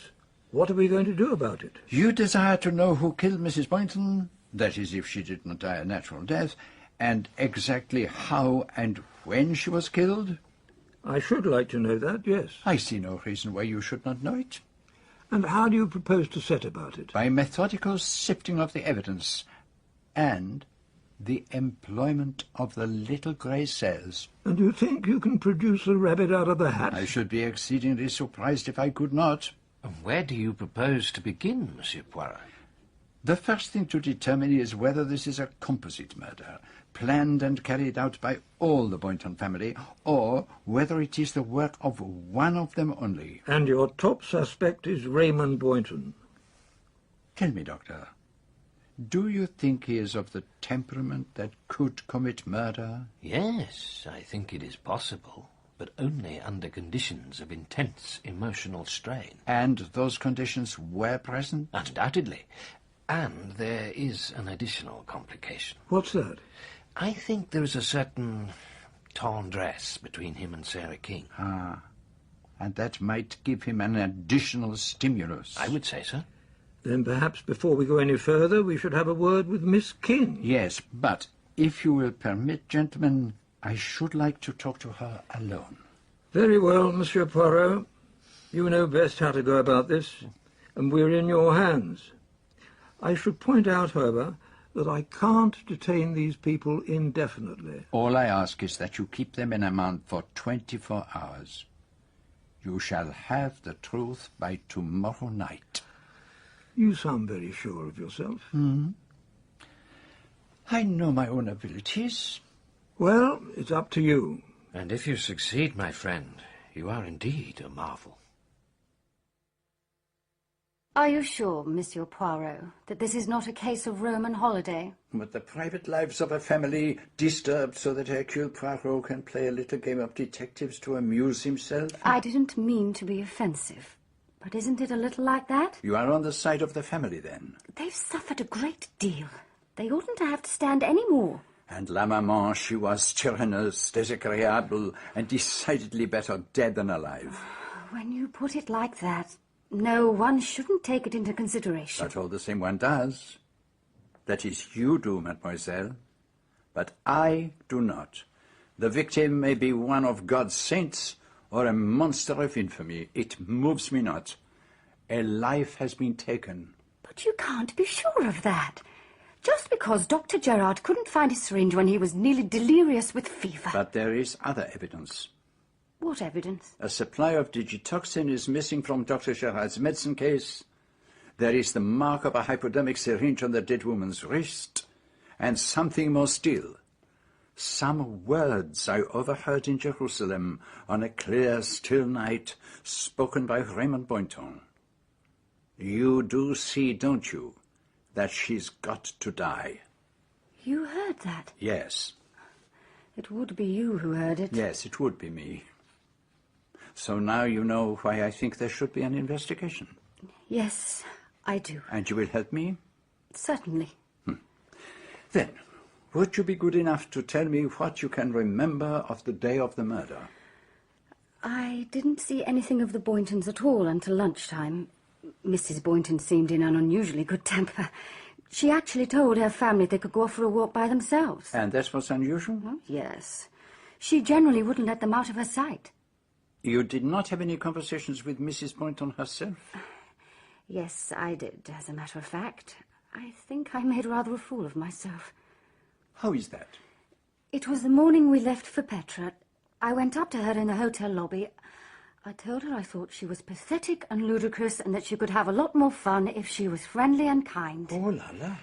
what are we going to do about it? You desire to know who killed Mrs. Boynton? That is, if she did not die a natural death, and exactly how and when she was killed? I should like to know that, yes. I see no reason why you should not know it. And how do you propose to set about it? By methodical sifting of the evidence and the employment of the little grey cells. And you think you can produce a rabbit out of the hat? I should be exceedingly surprised if I could not. And where do you propose to begin, Monsieur Poirot? The first thing to determine is whether this is a composite murder, planned and carried out by all the Boynton family, or whether it is the work of one of them only. And your top suspect is Raymond Boynton. Tell me, Doctor, do you think he is of the temperament that could commit murder? Yes, I think it is possible, but only under conditions of intense emotional strain. And those conditions were present? Undoubtedly. And there is an additional complication. What's that? I think there is a certain tendresse between him and Sarah King. Ah, and that might give him an additional stimulus. I would say so. Then perhaps before we go any further, we should have a word with Miss King. Yes, but if you will permit, gentlemen, I should like to talk to her alone. Very well, Monsieur Poirot. You know best how to go about this, and we're in your hands. I should point out, however, that I can't detain these people indefinitely. All I ask is that you keep them in remand for 24 hours. You shall have the truth by tomorrow night. You sound very sure of yourself. I know my own abilities. Well, it's up to you. And if you succeed, my friend, you are indeed a marvel. Are you sure, Monsieur Poirot, that this is not a case of Roman holiday? With the private lives of a family disturbed so that Hercule Poirot can play a little game of detectives to amuse himself? I didn't mean to be offensive, but isn't it a little like that? You are on the side of the family, then? They've suffered a great deal. They oughtn't to have to stand any more. And la maman, she was tyrannous, désagréable, and decidedly better dead than alive. When you put it like that, no, one shouldn't take it into consideration. But all the same one does. That is, you do, mademoiselle. But I do not. The victim may be one of God's saints or a monster of infamy. It moves me not. A life has been taken. But you can't be sure of that. Just because Dr. Gerard couldn't find his syringe when he was nearly delirious with fever. But there is other evidence. What evidence? A supply of digitoxin is missing from Dr. Gerard's medicine case. There is the mark of a hypodermic syringe on the dead woman's wrist. And something more still. Some words I overheard in Jerusalem on a clear, still night, spoken by Raymond Boynton. You do see, don't you, that she's got to die? You heard that? Yes. It would be you who heard it. Yes, it would be me. So now you know why I think there should be an investigation. Yes, I do. And you will help me? Certainly. Then, would you be good enough to tell me what you can remember of the day of the murder? I didn't see anything of the Boyntons at all until lunchtime. Mrs. Boynton seemed in an unusually good temper. She actually told her family they could go for a walk by themselves. And that was unusual? Oh, yes. She generally wouldn't let them out of her sight. You did not have any conversations with Mrs. Boynton herself? Yes, I did, as a matter of fact. I think I made rather a fool of myself. How is that? It was the morning we left for Petra. I went up to her in the hotel lobby. I told her I thought she was pathetic and ludicrous and that she could have a lot more fun if she was friendly and kind. Oh, la la.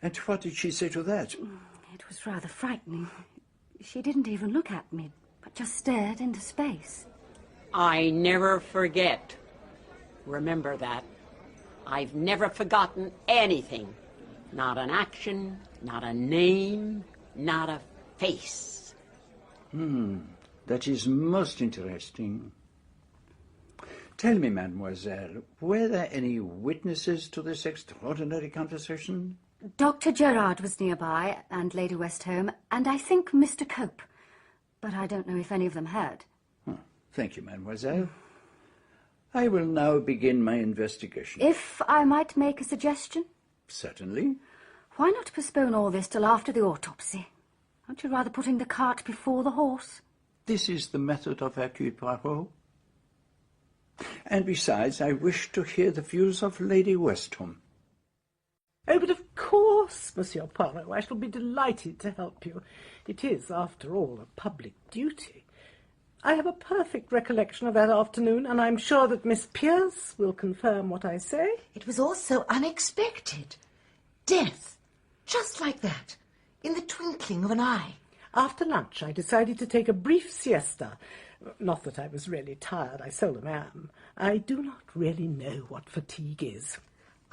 And what did she say to that? It was rather frightening. She didn't even look at me, but just stared into space. I never forget. Remember that. I've never forgotten anything. Not an action, not a name, not a face. That is most interesting. Tell me, mademoiselle, were there any witnesses to this extraordinary conversation? Dr. Gerard was nearby, and Lady Westholme, and I think Mr. Cope. But I don't know if any of them heard. Thank you, mademoiselle. I will now begin my investigation. If I might make a suggestion? Certainly. Why not postpone all this till after the autopsy? Aren't you rather putting the cart before the horse? This is the method of Hercule Poirot. And besides, I wish to hear the views of Lady Westholme. Oh, but of course, Monsieur Poirot, I shall be delighted to help you. It is, after all, a public duty. I have a perfect recollection of that afternoon, and I'm sure that Miss Pearce will confirm what I say. It was all so unexpected. Death, just like that, in the twinkling of an eye. After lunch, I decided to take a brief siesta. Not that I was really tired, I seldom am. I do not really know what fatigue is.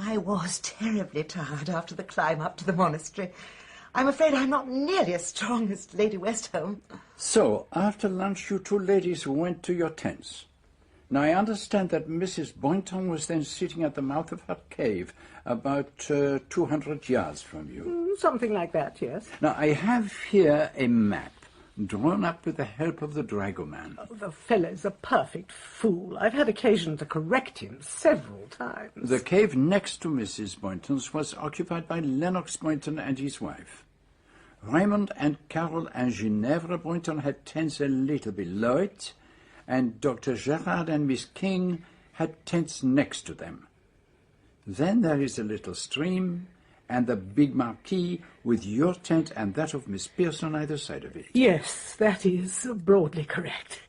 I was terribly tired after the climb up to the monastery. I'm afraid I'm not nearly as strong as Lady Westholme. So, after lunch, you two ladies went to your tents. Now, I understand that Mrs. Boynton was then sitting at the mouth of her cave, about 200 yards from you. Something like that, yes. Now, I have here a map, drawn up with the help of the dragoman. Oh, the fellow's a perfect fool. I've had occasion to correct him several times. The cave next to Mrs. Boynton's was occupied by Lennox Boynton and his wife. Raymond and Carol and Ginevra Boynton had tents a little below it, and Dr. Gerard and Miss King had tents next to them. Then there is a little stream, and the big marquee with your tent and that of Miss Pearce on either side of it. Yes, that is broadly correct.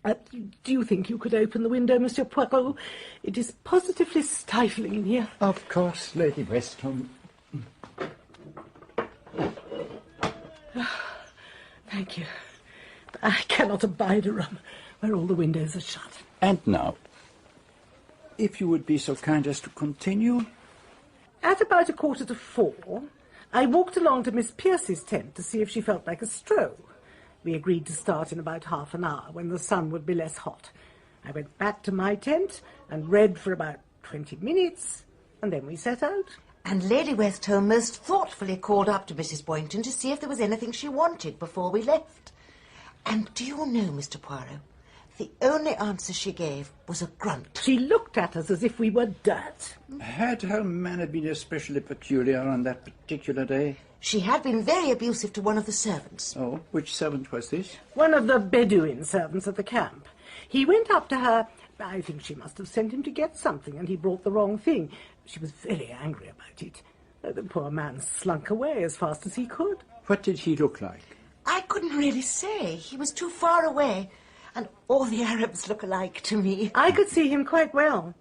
Do you think you could open the window, Monsieur Poirot? It is positively stifling in here. Of course, Lady Westholme. Thank you. I cannot abide a room where all the windows are shut. And now, if you would be so kind as to continue. At about 4:15, I walked along to Miss Pearce's tent to see if she felt like a stroll. We agreed to start in about half an hour, when the sun would be less hot. I went back to my tent and read for about 20 minutes, and then we set out. And Lady Westholme most thoughtfully called up to Mrs. Boynton to see if there was anything she wanted before we left. And do you know, Mr. Poirot, the only answer she gave was a grunt. She looked at us as if we were dirt. Had her manner been especially peculiar on that particular day? She had been very abusive to one of the servants. Oh, which servant was this? One of the Bedouin servants at the camp. He went up to her. I think she must have sent him to get something, and he brought the wrong thing. She was very angry about it. The poor man slunk away as fast as he could. What did he look like? I couldn't really say. He was too far away, and all the Arabs look alike to me. I could see him quite well.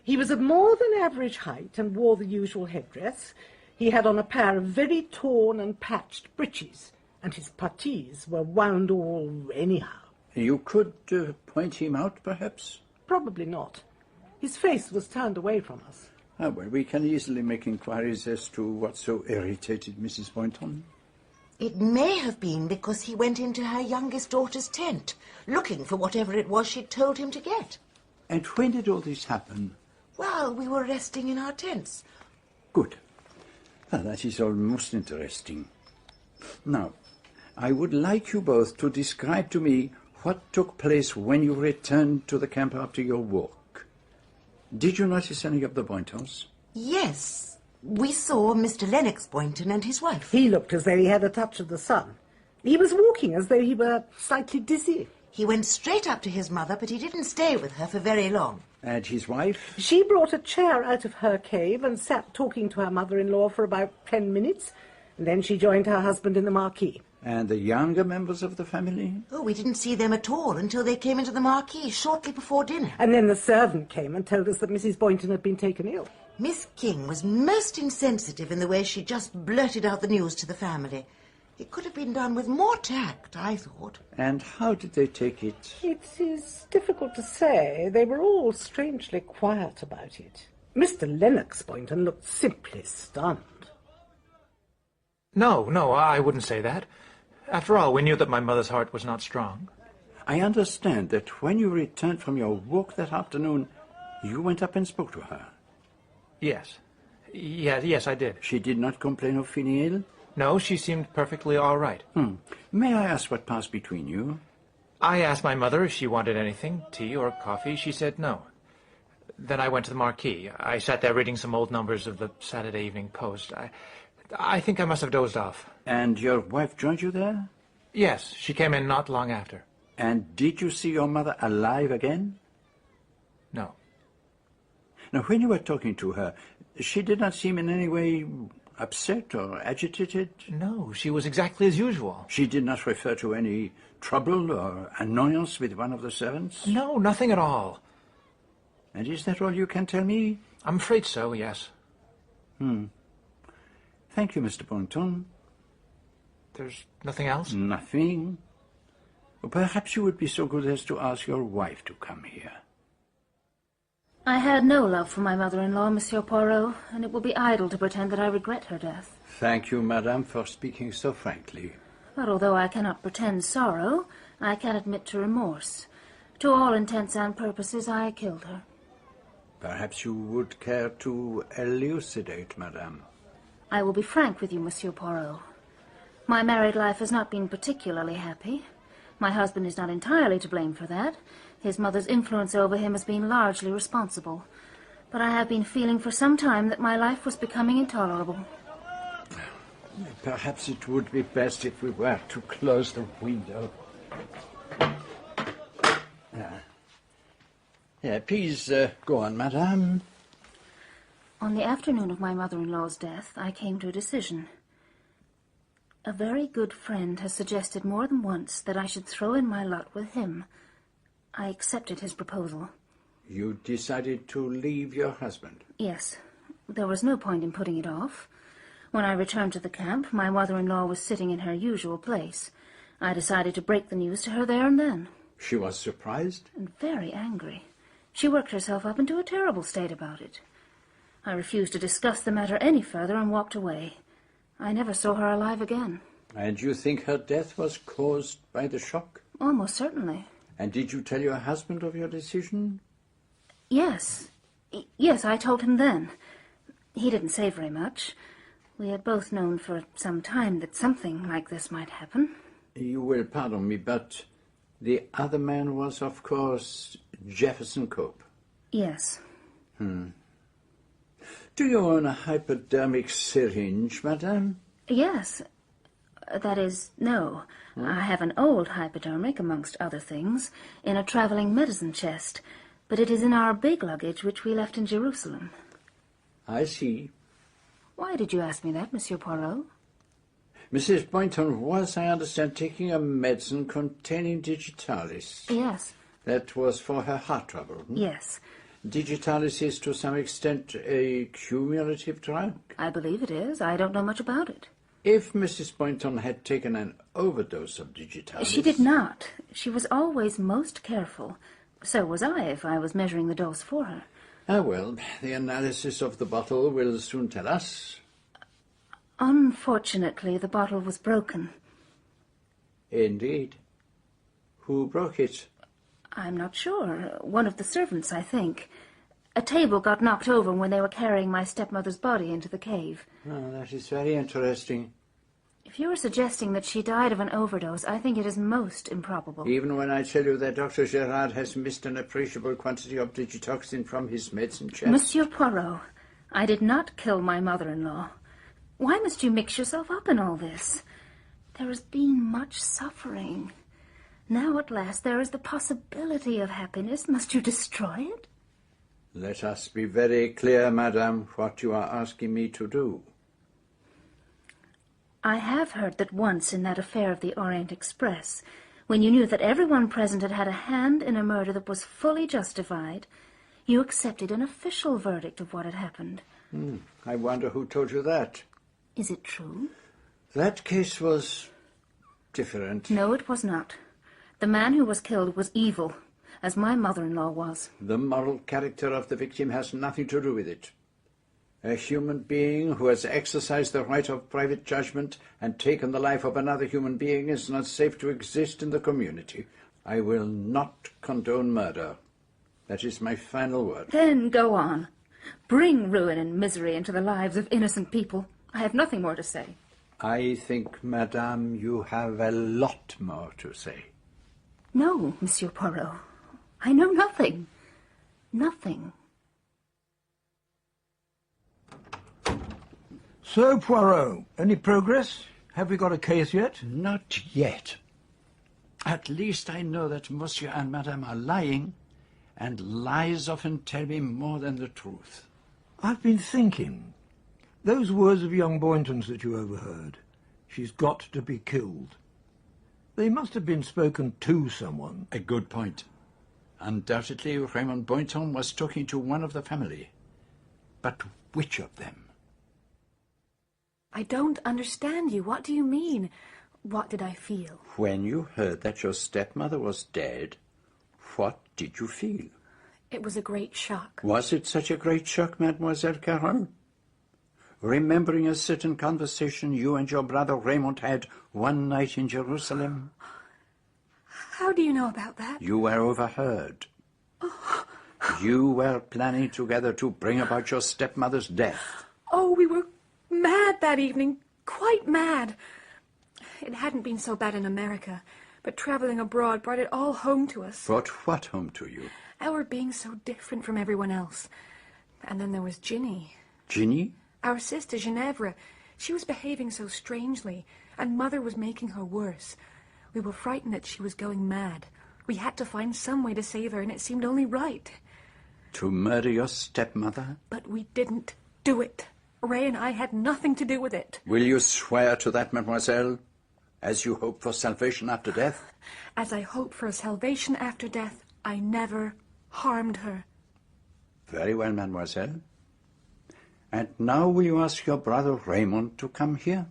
He was of more than average height and wore the usual headdress. He had on a pair of very torn and patched breeches, and his puttees were wound all anyhow. You could point him out, perhaps? Probably not. His face was turned away from us. Ah, well, we can easily make inquiries as to what so irritated Mrs. Boynton. It may have been because he went into her youngest daughter's tent, looking for whatever it was she'd told him to get. And when did all this happen? While we were resting in our tents. Good. Well, that is all most interesting. Now, I would like you both to describe to me what took place when you returned to the camp after your walk. Did you notice any of the Boyntons? Yes. We saw Mr. Lennox Boynton and his wife. He looked as though he had a touch of the sun. He was walking as though he were slightly dizzy. He went straight up to his mother, but he didn't stay with her for very long. And his wife? She brought a chair out of her cave and sat talking to her mother-in-law for about 10 minutes, and then she joined her husband in the marquee. And the younger members of the family? Oh, we didn't see them at all until they came into the marquee shortly before dinner. And then the servant came and told us that Mrs. Boynton had been taken ill. Miss King was most insensitive in the way she just blurted out the news to the family. It could have been done with more tact, I thought. And how did they take it? It is difficult to say. They were all strangely quiet about it. Mr. Lennox Boynton looked simply stunned. No, I wouldn't say that. After all, we knew that my mother's heart was not strong. I understand that when you returned from your walk that afternoon, you went up and spoke to her. Yes. Yes, I did. She did not complain of feeling ill? No, she seemed perfectly all right. May I ask what passed between you? I asked my mother if she wanted anything, tea or coffee. She said no. Then I went to the marquee. I sat there reading some old numbers of the Saturday Evening Post. I think I must have dozed off. And your wife joined you there? Yes, she came in not long after. And did you see your mother alive again? No. Now, when you were talking to her, she did not seem in any way upset or agitated? No, she was exactly as usual. She did not refer to any trouble or annoyance with one of the servants? No, nothing at all. And is that all you can tell me? I'm afraid so, yes. Thank you, Mr. Boynton. There's nothing else? Nothing. Well, perhaps you would be so good as to ask your wife to come here. I had no love for my mother-in-law, Monsieur Poirot, and it will be idle to pretend that I regret her death. Thank you, madame, for speaking so frankly. But although I cannot pretend sorrow, I can admit to remorse. To all intents and purposes, I killed her. Perhaps you would care to elucidate, madame. I will be frank with you, Monsieur Poirot. My married life has not been particularly happy. My husband is not entirely to blame for that. His mother's influence over him has been largely responsible. But I have been feeling for some time that my life was becoming intolerable. Perhaps it would be best if we were to close the window. Please go on, madame. On the afternoon of my mother-in-law's death, I came to a decision. A very good friend has suggested more than once that I should throw in my lot with him. I accepted his proposal. You decided to leave your husband? Yes. There was no point in putting it off. When I returned to the camp, my mother-in-law was sitting in her usual place. I decided to break the news to her there and then. She was surprised? And very angry. She worked herself up into a terrible state about it. I refused to discuss the matter any further and walked away. I never saw her alive again. And you think her death was caused by the shock? Almost certainly. And did you tell your husband of your decision? Yes. Yes, I told him then. He didn't say very much. We had both known for some time that something like this might happen. You will pardon me, but the other man was, of course, Jefferson Cope. Yes. Do you own a hypodermic syringe, madame? Yes. That is, no. I have an old hypodermic, amongst other things, in a travelling medicine chest, but it is in our big luggage which we left in Jerusalem. I see. Why did you ask me that, Monsieur Poirot? Mrs. Boynton was, I understand, taking a medicine containing digitalis. Yes. That was for her heart trouble. Yes. Digitalis is to some extent a cumulative drug? I believe it is. I don't know much about it. If Mrs. Boynton had taken an overdose of digitalis... She did not. She was always most careful. So was I, if I was measuring the dose for her. Ah, well, the analysis of the bottle will soon tell us. Unfortunately, the bottle was broken. Indeed. Who broke it? I'm not sure. One of the servants, I think. A table got knocked over when they were carrying my stepmother's body into the cave. Oh, that is very interesting. If you are suggesting that she died of an overdose, I think it is most improbable. Even when I tell you that Dr. Jawad has missed an appreciable quantity of digitoxin from his medicine chest. Monsieur Poirot, I did not kill my mother-in-law. Why must you mix yourself up in all this? There has been much suffering. Now at last there is the possibility of happiness. Must you destroy it? Let us be very clear, madame, what you are asking me to do. I have heard that once in that affair of the Orient Express, when you knew that everyone present had had a hand in a murder that was fully justified, you accepted an official verdict of what had happened. I wonder who told you that. Is it true? That case was different. No, it was not. The man who was killed was evil, as my mother-in-law was. The moral character of the victim has nothing to do with it. A human being who has exercised the right of private judgment and taken the life of another human being is not safe to exist in the community. I will not condone murder. That is my final word. Then go on. Bring ruin and misery into the lives of innocent people. I have nothing more to say. I think, madame, you have a lot more to say. No, Monsieur Poirot. I know nothing. Nothing. So, Poirot, any progress? Have we got a case yet? Not yet. At least I know that Monsieur and Madame are lying, and lies often tell me more than the truth. I've been thinking. Those words of young Boynton's that you overheard, she's got to be killed. They must have been spoken to someone. A good point. Undoubtedly, Raymond Boynton was talking to one of the family. But which of them? I don't understand you. What do you mean? What did I feel? When you heard that your stepmother was dead, what did you feel? It was a great shock. Was it such a great shock, Mademoiselle Caron? Remembering a certain conversation you and your brother Raymond had one night in Jerusalem? How do you know about that? You were overheard. Oh. You were planning together to bring about your stepmother's death. Oh, we were mad that evening. Quite mad. It hadn't been so bad in America, but traveling abroad brought it all home to us. Brought what home to you? Our being so different from everyone else. And then there was Ginny. Ginny? Our sister, Ginevra. She was behaving so strangely, and Mother was making her worse. We were frightened that she was going mad. We had to find some way to save her, and it seemed only right. To murder your stepmother? But we didn't do it. Ray and I had nothing to do with it. Will you swear to that, mademoiselle, as you hope for salvation after death? As I hope for salvation after death, I never harmed her. Very well, mademoiselle. And now will you ask your brother Raymond to come here?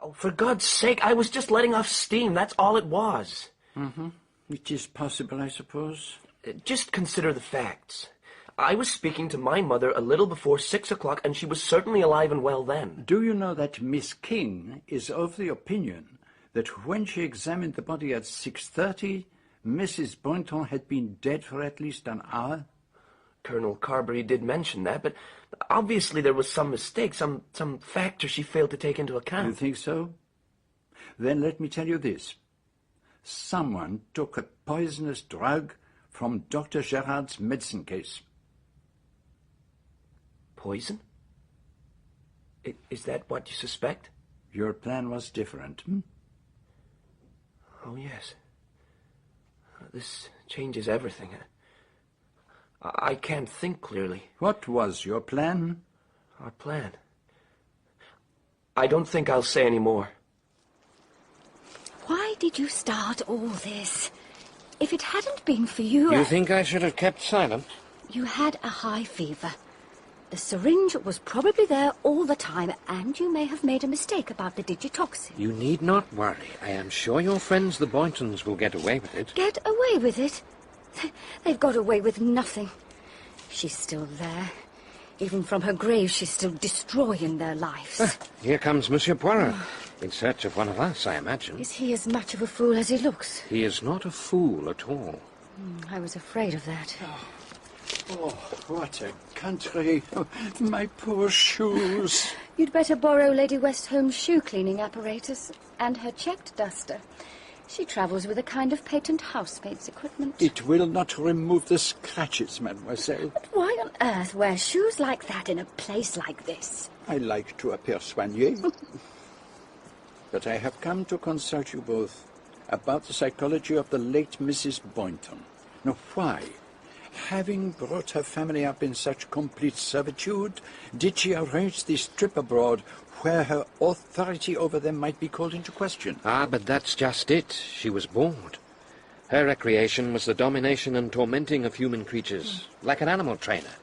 Oh, for God's sake, I was just letting off steam. That's all it was. Mm-hmm. It is possible, I suppose. Just consider the facts. I was speaking to my mother a little before 6 o'clock, and she was certainly alive and well then. Do you know that Miss King is of the opinion that when she examined the body at 6:30, Mrs. Boynton had been dead for at least an hour? Colonel Carberry did mention that, but obviously there was some mistake, some factor she failed to take into account. You think so? Then let me tell you this. Someone took a poisonous drug from Dr. Gerard's medicine case. Poison? Is that what you suspect? Your plan was different. Oh, yes. This changes everything. I can't think clearly. What was your plan? Our plan? I don't think I'll say any more. Why did you start all this? If it hadn't been for you... You think I should have kept silent? You had a high fever. The syringe was probably there all the time, and you may have made a mistake about the digitoxin. You need not worry. I am sure your friends the Boyntons will get away with it. Get away with it? They've got away with nothing. She's still there. Even from her grave, she's still destroying their lives. Here comes Monsieur Poirot. In search of one of us, I imagine. Is he as much of a fool as he looks? He is not a fool at all. I was afraid of that. Oh, what a country. Oh, my poor shoes. You'd better borrow Lady Westholme's shoe-cleaning apparatus and her checked duster. She travels with a kind of patent housemaid's equipment. It will not remove the scratches, mademoiselle. But why on earth wear shoes like that in a place like this? I like to appear soigné. But I have come to consult you both about the psychology of the late Mrs. Boynton. Now, why, having brought her family up in such complete servitude, did she arrange this trip abroad where her authority over them might be called into question? Ah, but that's just it. She was bored. Her recreation was the domination and tormenting of human creatures, like an animal trainer.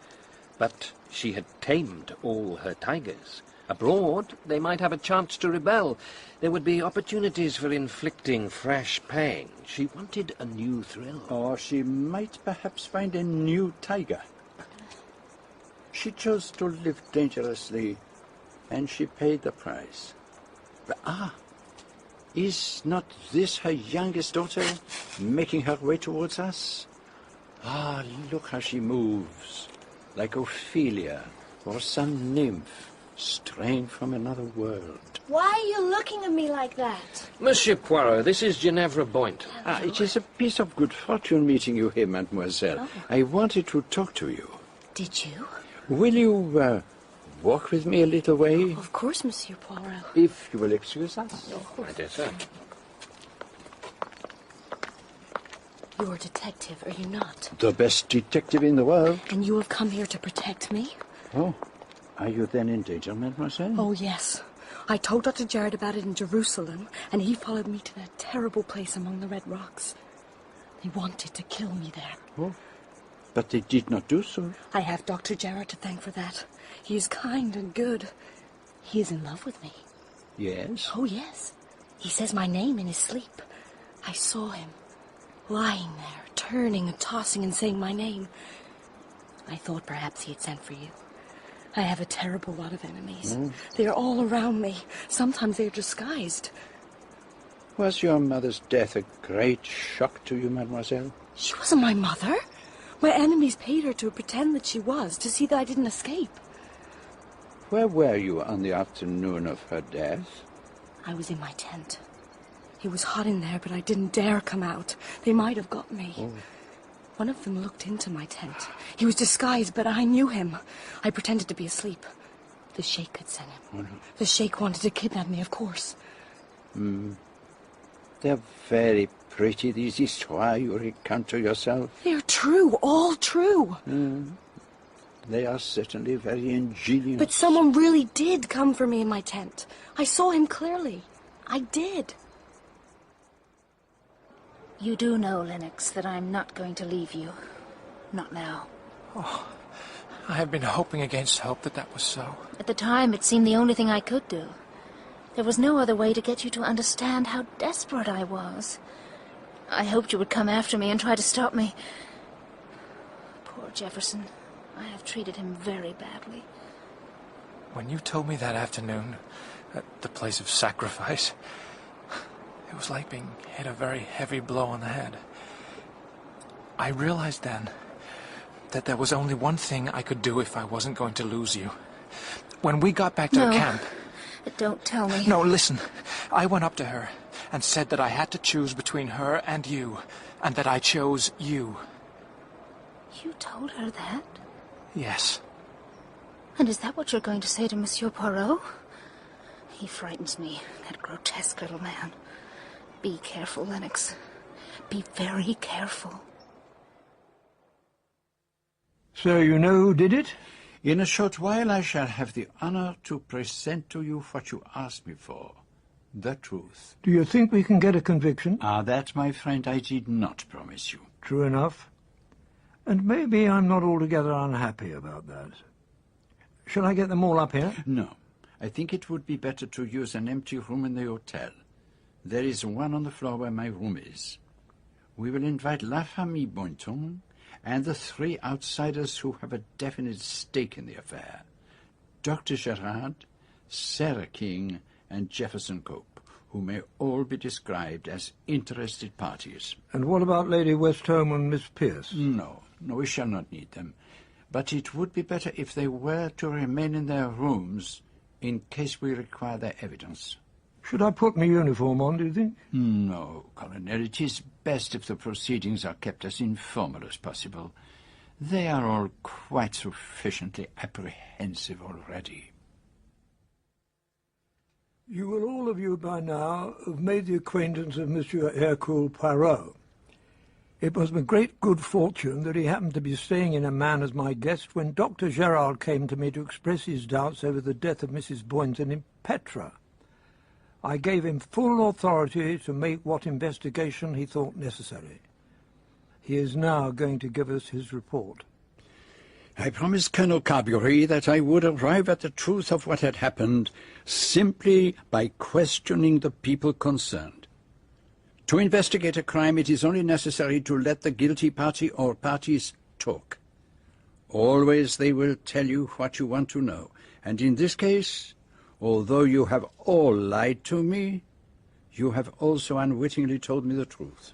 But she had tamed all her tigers. Abroad, they might have a chance to rebel. There would be opportunities for inflicting fresh pain. She wanted a new thrill. Or she might perhaps find a new tiger. She chose to live dangerously, and she paid the price. But, is not this her youngest daughter making her way towards us? Look how she moves, like Ophelia or some nymph straying from another world. Why are you looking at me like that? Monsieur Poirot, this is Ginevra Boynton. It is a piece of good fortune meeting you here, mademoiselle. Oh. I wanted to talk to you. Did you? Will you walk with me a little way? Of course, Monsieur Poirot. If you will excuse us. I dare say. You're a detective, are you not? The best detective in the world. And you have come here to protect me? Oh, are you then in danger, mademoiselle? Oh, yes. I told Dr. Jawad about it in Jerusalem, and he followed me to that terrible place among the red rocks. They wanted to kill me there. Oh, but they did not do so. I have Dr. Jawad to thank for that. He is kind and good. He is in love with me. Yes? Oh, yes. He says my name in his sleep. I saw him, lying there, turning and tossing and saying my name. I thought perhaps he had sent for you. I have a terrible lot of enemies. They are all around me. Sometimes they are disguised. Was your mother's death a great shock to you, mademoiselle? She wasn't my mother. My enemies paid her to pretend that she was, to see that I didn't escape. Where were you on the afternoon of her death? I was in my tent. It was hot in there, but I didn't dare come out. They might have got me. Oh. One of them looked into my tent. He was disguised, but I knew him. I pretended to be asleep. The Sheikh had sent him. Oh, no. The Sheikh wanted to kidnap me, of course. They're very pretty, these histoires you recount to yourself. They're true, all true. They are certainly very ingenious. But someone really did come for me in my tent. I saw him clearly. I did. You do know, Lennox, that I'm not going to leave you. Not now. Oh, I have been hoping against hope that was so. At the time, it seemed the only thing I could do. There was no other way to get you to understand how desperate I was. I hoped you would come after me and try to stop me. Poor Jefferson. I have treated him very badly. When you told me that afternoon, at the place of sacrifice, it was like being hit a very heavy blow on the head. I realized then that there was only one thing I could do if I wasn't going to lose you. When we got back to the camp... Don't tell me. No, listen. I went up to her and said that I had to choose between her and you, and that I chose you. You told her that? Yes. And is that what you're going to say to Monsieur Poirot? He frightens me, that grotesque little man. Be careful, Lennox. Be very careful. So you know who did it? In a short while I shall have the honor to present to you what you asked me for. The truth. Do you think we can get a conviction? That, my friend, I did not promise you. True enough. And maybe I'm not altogether unhappy about that. Shall I get them all up here? No. I think it would be better to use an empty room in the hotel. There is one on the floor where my room is. We will invite La Famille Boynton and the 3 outsiders who have a definite stake in the affair. Dr. Jawad, Sarah King, and Jefferson Cope, who may all be described as interested parties. And what about Lady Westholme and Miss Pearce? No, we shall not need them. But it would be better if they were to remain in their rooms in case we require their evidence. Should I put my uniform on, do you think? No, Colonel. It is best if the proceedings are kept as informal as possible. They are all quite sufficiently apprehensive already. You will all of you by now have made the acquaintance of Monsieur Hercule Poirot. It was my great good fortune that he happened to be staying in a man as my guest when Dr. Jawad came to me to express his doubts over the death of Mrs. Boynton in Petra. I gave him full authority to make what investigation he thought necessary. He is now going to give us his report. I promised Colonel Carbury that I would arrive at the truth of what had happened simply by questioning the people concerned. To investigate a crime, it is only necessary to let the guilty party or parties talk. Always they will tell you what you want to know, and in this case, although you have all lied to me, you have also unwittingly told me the truth.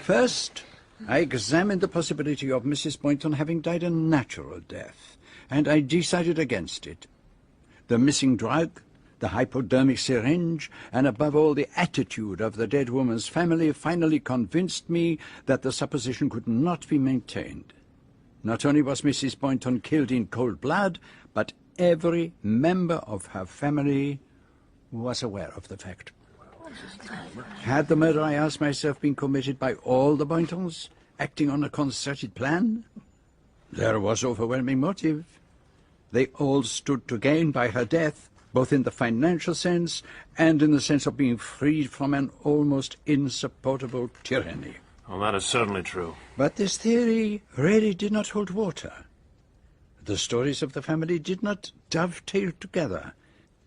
First, I examined the possibility of Mrs. Boynton having died a natural death, and I decided against it. The missing drug, the hypodermic syringe, and above all the attitude of the dead woman's family finally convinced me that the supposition could not be maintained. Not only was Mrs. Boynton killed in cold blood, but every member of her family was aware of the fact. Had the murder, I asked myself, been committed by all the Boyntons, acting on a concerted plan? There was overwhelming motive. They all stood to gain by her death, both in the financial sense and in the sense of being freed from an almost insupportable tyranny. Well, that is certainly true. But this theory really did not hold water. The stories of the family did not dovetail together,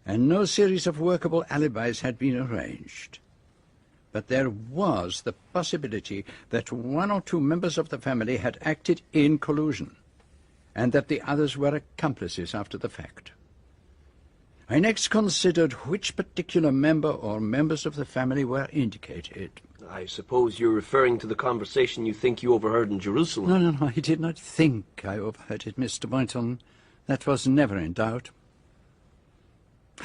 and no series of workable alibis had been arranged. But there was the possibility that one or two members of the family had acted in collusion, and that the others were accomplices after the fact. I next considered which particular member or members of the family were indicated. I suppose you're referring to the conversation you think you overheard in Jerusalem. No, I did not think I overheard it, Mr. Boynton. That was never in doubt.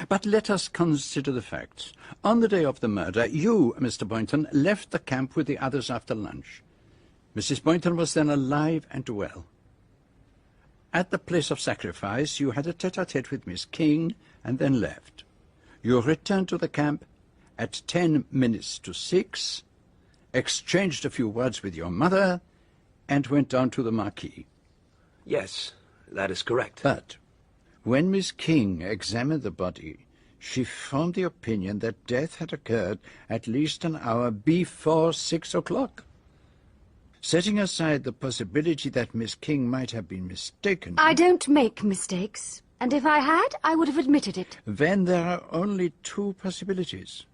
But let us consider the facts. On the day of the murder, you, Mr. Boynton, left the camp with the others after lunch. Mrs. Boynton was then alive and well. At the place of sacrifice, you had a tete-a-tete with Miss King and then left. You returned to the camp at 10 minutes to 6, exchanged a few words with your mother, and went down to the marquee. Yes, that is correct. But when Miss King examined the body, she formed the opinion that death had occurred at least an hour before 6 o'clock. Setting aside the possibility that Miss King might have been mistaken... I don't make mistakes, and if I had, I would have admitted it. Then there are only two possibilities.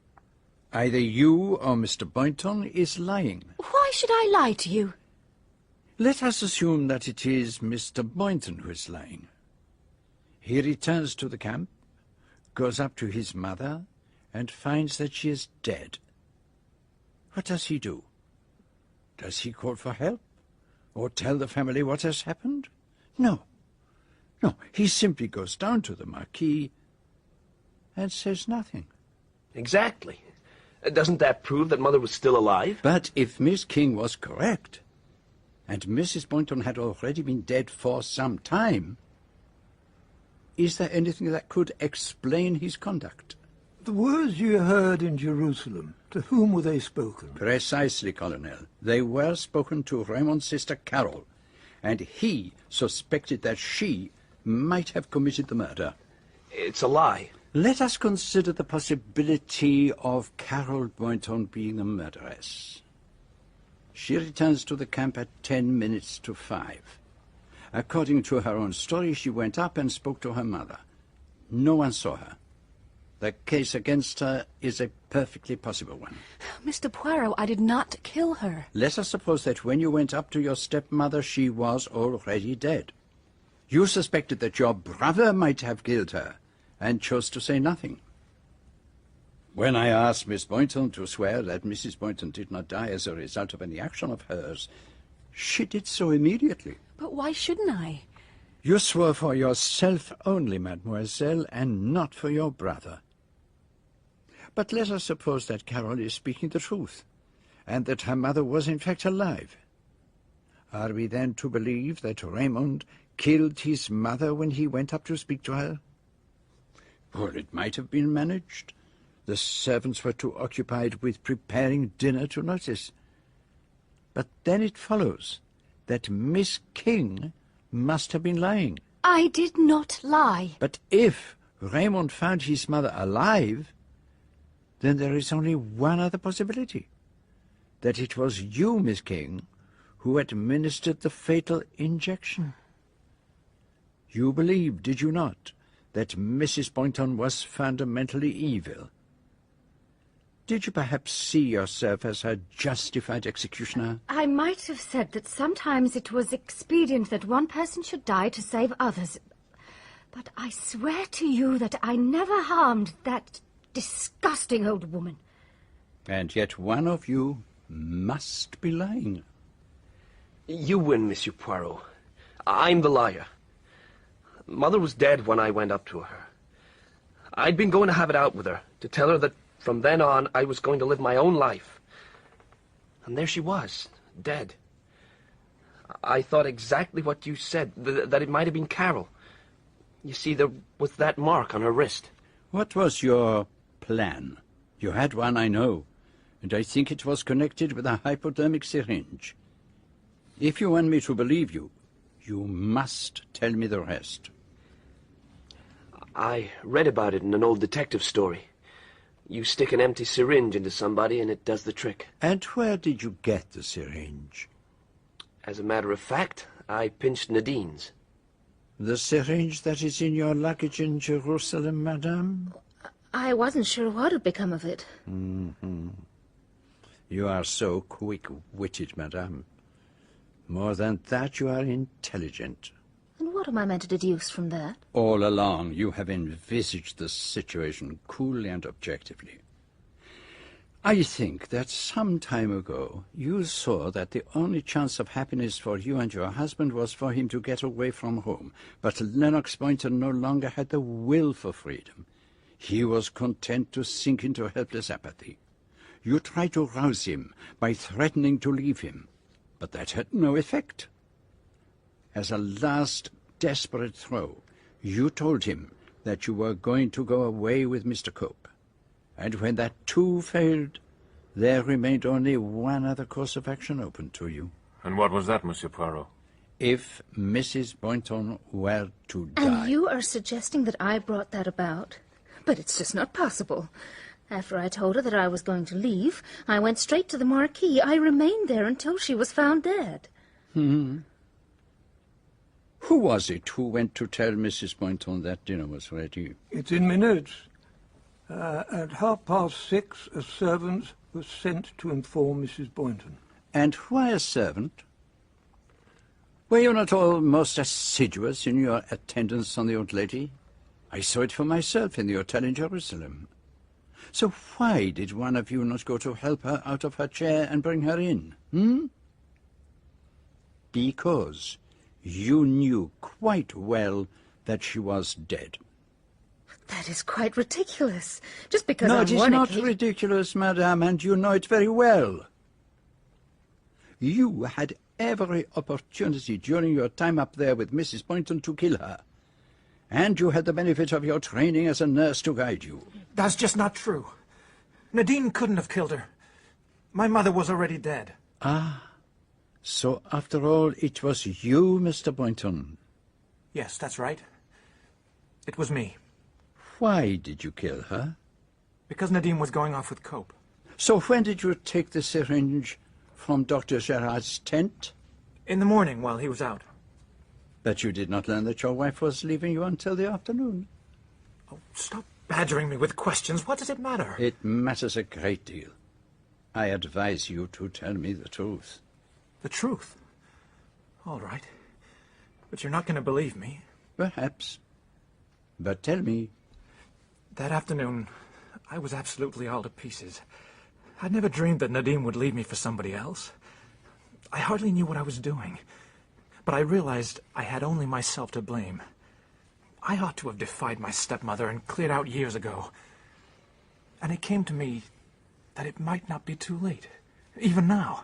Either you or Mr. Boynton is lying. Why should I lie to you? Let us assume that it is Mr. Boynton who is lying. He returns to the camp, goes up to his mother, and finds that she is dead. What does he do? Does he call for help? Or tell the family what has happened? No, he simply goes down to the marquee and says nothing. Exactly. Doesn't that prove that Mother was still alive? But if Miss King was correct, and Mrs. Boynton had already been dead for some time, is there anything that could explain his conduct? The words you heard in Jerusalem, to whom were they spoken? Precisely, Colonel. They were spoken to Raymond's sister Carol, and he suspected that she might have committed the murder. It's a lie. Let us consider the possibility of Carol Boynton being the murderess. She returns to the camp at 10 minutes to 5. According to her own story, she went up and spoke to her mother. No one saw her. The case against her is a perfectly possible one. Mr. Poirot, I did not kill her. Let us suppose that when you went up to your stepmother, she was already dead. You suspected that your brother might have killed her, and chose to say nothing. When I asked Miss Boynton to swear that Mrs. Boynton did not die as a result of any action of hers, she did so immediately. But why shouldn't I? You swore for yourself only, mademoiselle, and not for your brother. But let us suppose that Carol is speaking the truth, and that her mother was in fact alive. Are we then to believe that Raymond killed his mother when he went up to speak to her? Or it might have been managed. The servants were too occupied with preparing dinner to notice. But then it follows that Miss King must have been lying. I did not lie. But if Raymond found his mother alive, then there is only one other possibility. That it was you, Miss King, who administered the fatal injection. You believe, did you not, that Mrs. Boynton was fundamentally evil? Did you perhaps see yourself as her justified executioner? I might have said that sometimes it was expedient that one person should die to save others. But I swear to you that I never harmed that disgusting old woman. And yet one of you must be lying. You win, Monsieur Poirot. I'm the liar. Mother was dead when I went up to her. I'd been going to have it out with her, to tell her that from then on I was going to live my own life. And there she was, dead. I thought exactly what you said, that it might have been Carol. You see, there was that mark on her wrist. What was your plan? You had one, I know, and I think it was connected with a hypodermic syringe. If you want me to believe you, you must tell me the rest. I read about it in an old detective story. You stick an empty syringe into somebody and it does the trick. And where did you get the syringe? As a matter of fact, I pinched Nadine's. The syringe that is in your luggage in Jerusalem, madame? I wasn't sure what had become of it. Mm-hmm. You are so quick-witted, madame. More than that, you are intelligent. And what am I meant to deduce from that? All along, you have envisaged the situation coolly and objectively. I think that some time ago, you saw that the only chance of happiness for you and your husband was for him to get away from home. But Lennox Boynton no longer had the will for freedom. He was content to sink into helpless apathy. You tried to rouse him by threatening to leave him, but that had no effect. As a last desperate throw, you told him that you were going to go away with Mr. Cope. And when that too failed, there remained only one other course of action open to you. And what was that, Monsieur Poirot? If Mrs. Boynton were to die... And you are suggesting that I brought that about? But it's just not possible. After I told her that I was going to leave, I went straight to the marquee. I remained there until she was found dead. Hmm. Who was it who went to tell Mrs. Boynton that dinner was ready? It's in my notes. At 6:30, a servant was sent to inform Mrs. Boynton. And why a servant? Were you not all most assiduous in your attendance on the old lady? I saw it for myself in the hotel in Jerusalem. So why did one of you not go to help her out of her chair and bring her in? Because you knew quite well that she was dead. That is quite ridiculous. Just because No, on it is one not occasion... ridiculous, madame, and you know it very well. You had every opportunity during your time up there with Mrs. Boynton to kill her. And you had the benefit of your training as a nurse to guide you. That's just not true. Nadine couldn't have killed her. My mother was already dead. Ah, so after all, it was you, Mr. Boynton. Yes, that's right. It was me. Why did you kill her? Because Nadine was going off with Cope. So when did you take the syringe from Dr. Gerard's tent? In the morning while he was out. But you did not learn that your wife was leaving you until the afternoon. Oh, stop badgering me with questions. What does it matter? It matters a great deal. I advise you to tell me the truth. The truth? All right. But you're not going to believe me. Perhaps. But tell me. That afternoon, I was absolutely all to pieces. I'd never dreamed that Nadine would leave me for somebody else. I hardly knew what I was doing. But I realized I had only myself to blame. I ought to have defied my stepmother and cleared out years ago. And it came to me that it might not be too late. Even now.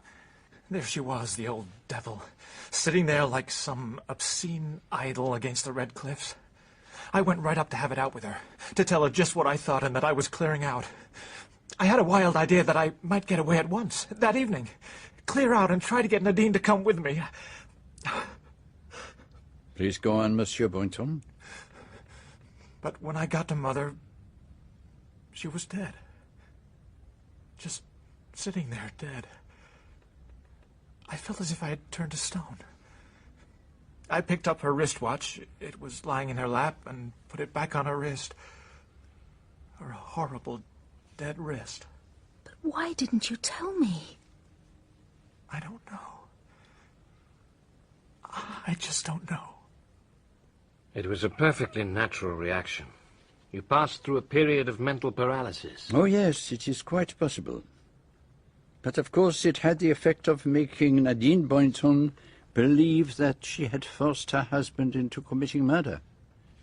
There she was, the old devil, sitting there like some obscene idol against the red cliffs. I went right up to have it out with her, to tell her just what I thought and that I was clearing out. I had a wild idea that I might get away at once, that evening. Clear out and try to get Nadine to come with me. Please go on, Monsieur Boynton. But when I got to Mother, she was dead. Just sitting there dead. I felt as if I had turned to stone. I picked up her wristwatch. It was lying in her lap, and put it back on her wrist. Her horrible, dead wrist. But why didn't you tell me? I don't know. I just don't know. It was a perfectly natural reaction. You passed through a period of mental paralysis. Oh, yes, it is quite possible. But of course it had the effect of making Nadine Boynton believe that she had forced her husband into committing murder.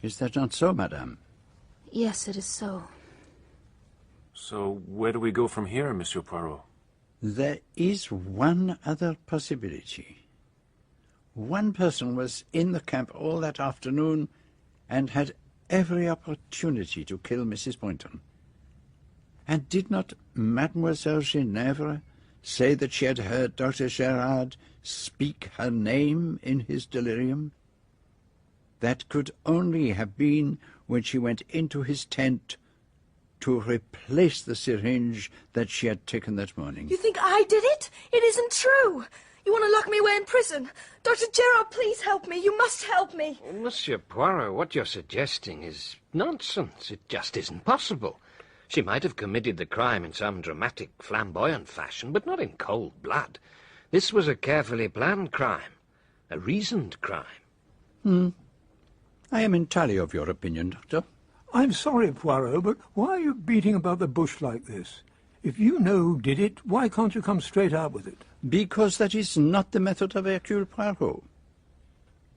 Is that not so, madame? Yes, it is so. So where do we go from here, Monsieur Poirot? There is one other possibility. One person was in the camp all that afternoon and had every opportunity to kill Mrs. Boynton. And did not Mademoiselle Ginevra say that she had heard Dr. Gerard speak her name in his delirium? That could only have been when she went into his tent to replace the syringe that she had taken that morning. You think I did it? It isn't true. You want to lock me away in prison? Dr. Gerard, please help me. You must help me. Monsieur Poirot, what you're suggesting is nonsense. It just isn't possible. She might have committed the crime in some dramatic, flamboyant fashion, but not in cold blood. This was a carefully planned crime, a reasoned crime. I am entirely of your opinion, Doctor. I'm sorry, Poirot, but why are you beating about the bush like this? If you know who did it, why can't you come straight out with it? Because that is not the method of Hercule Poirot.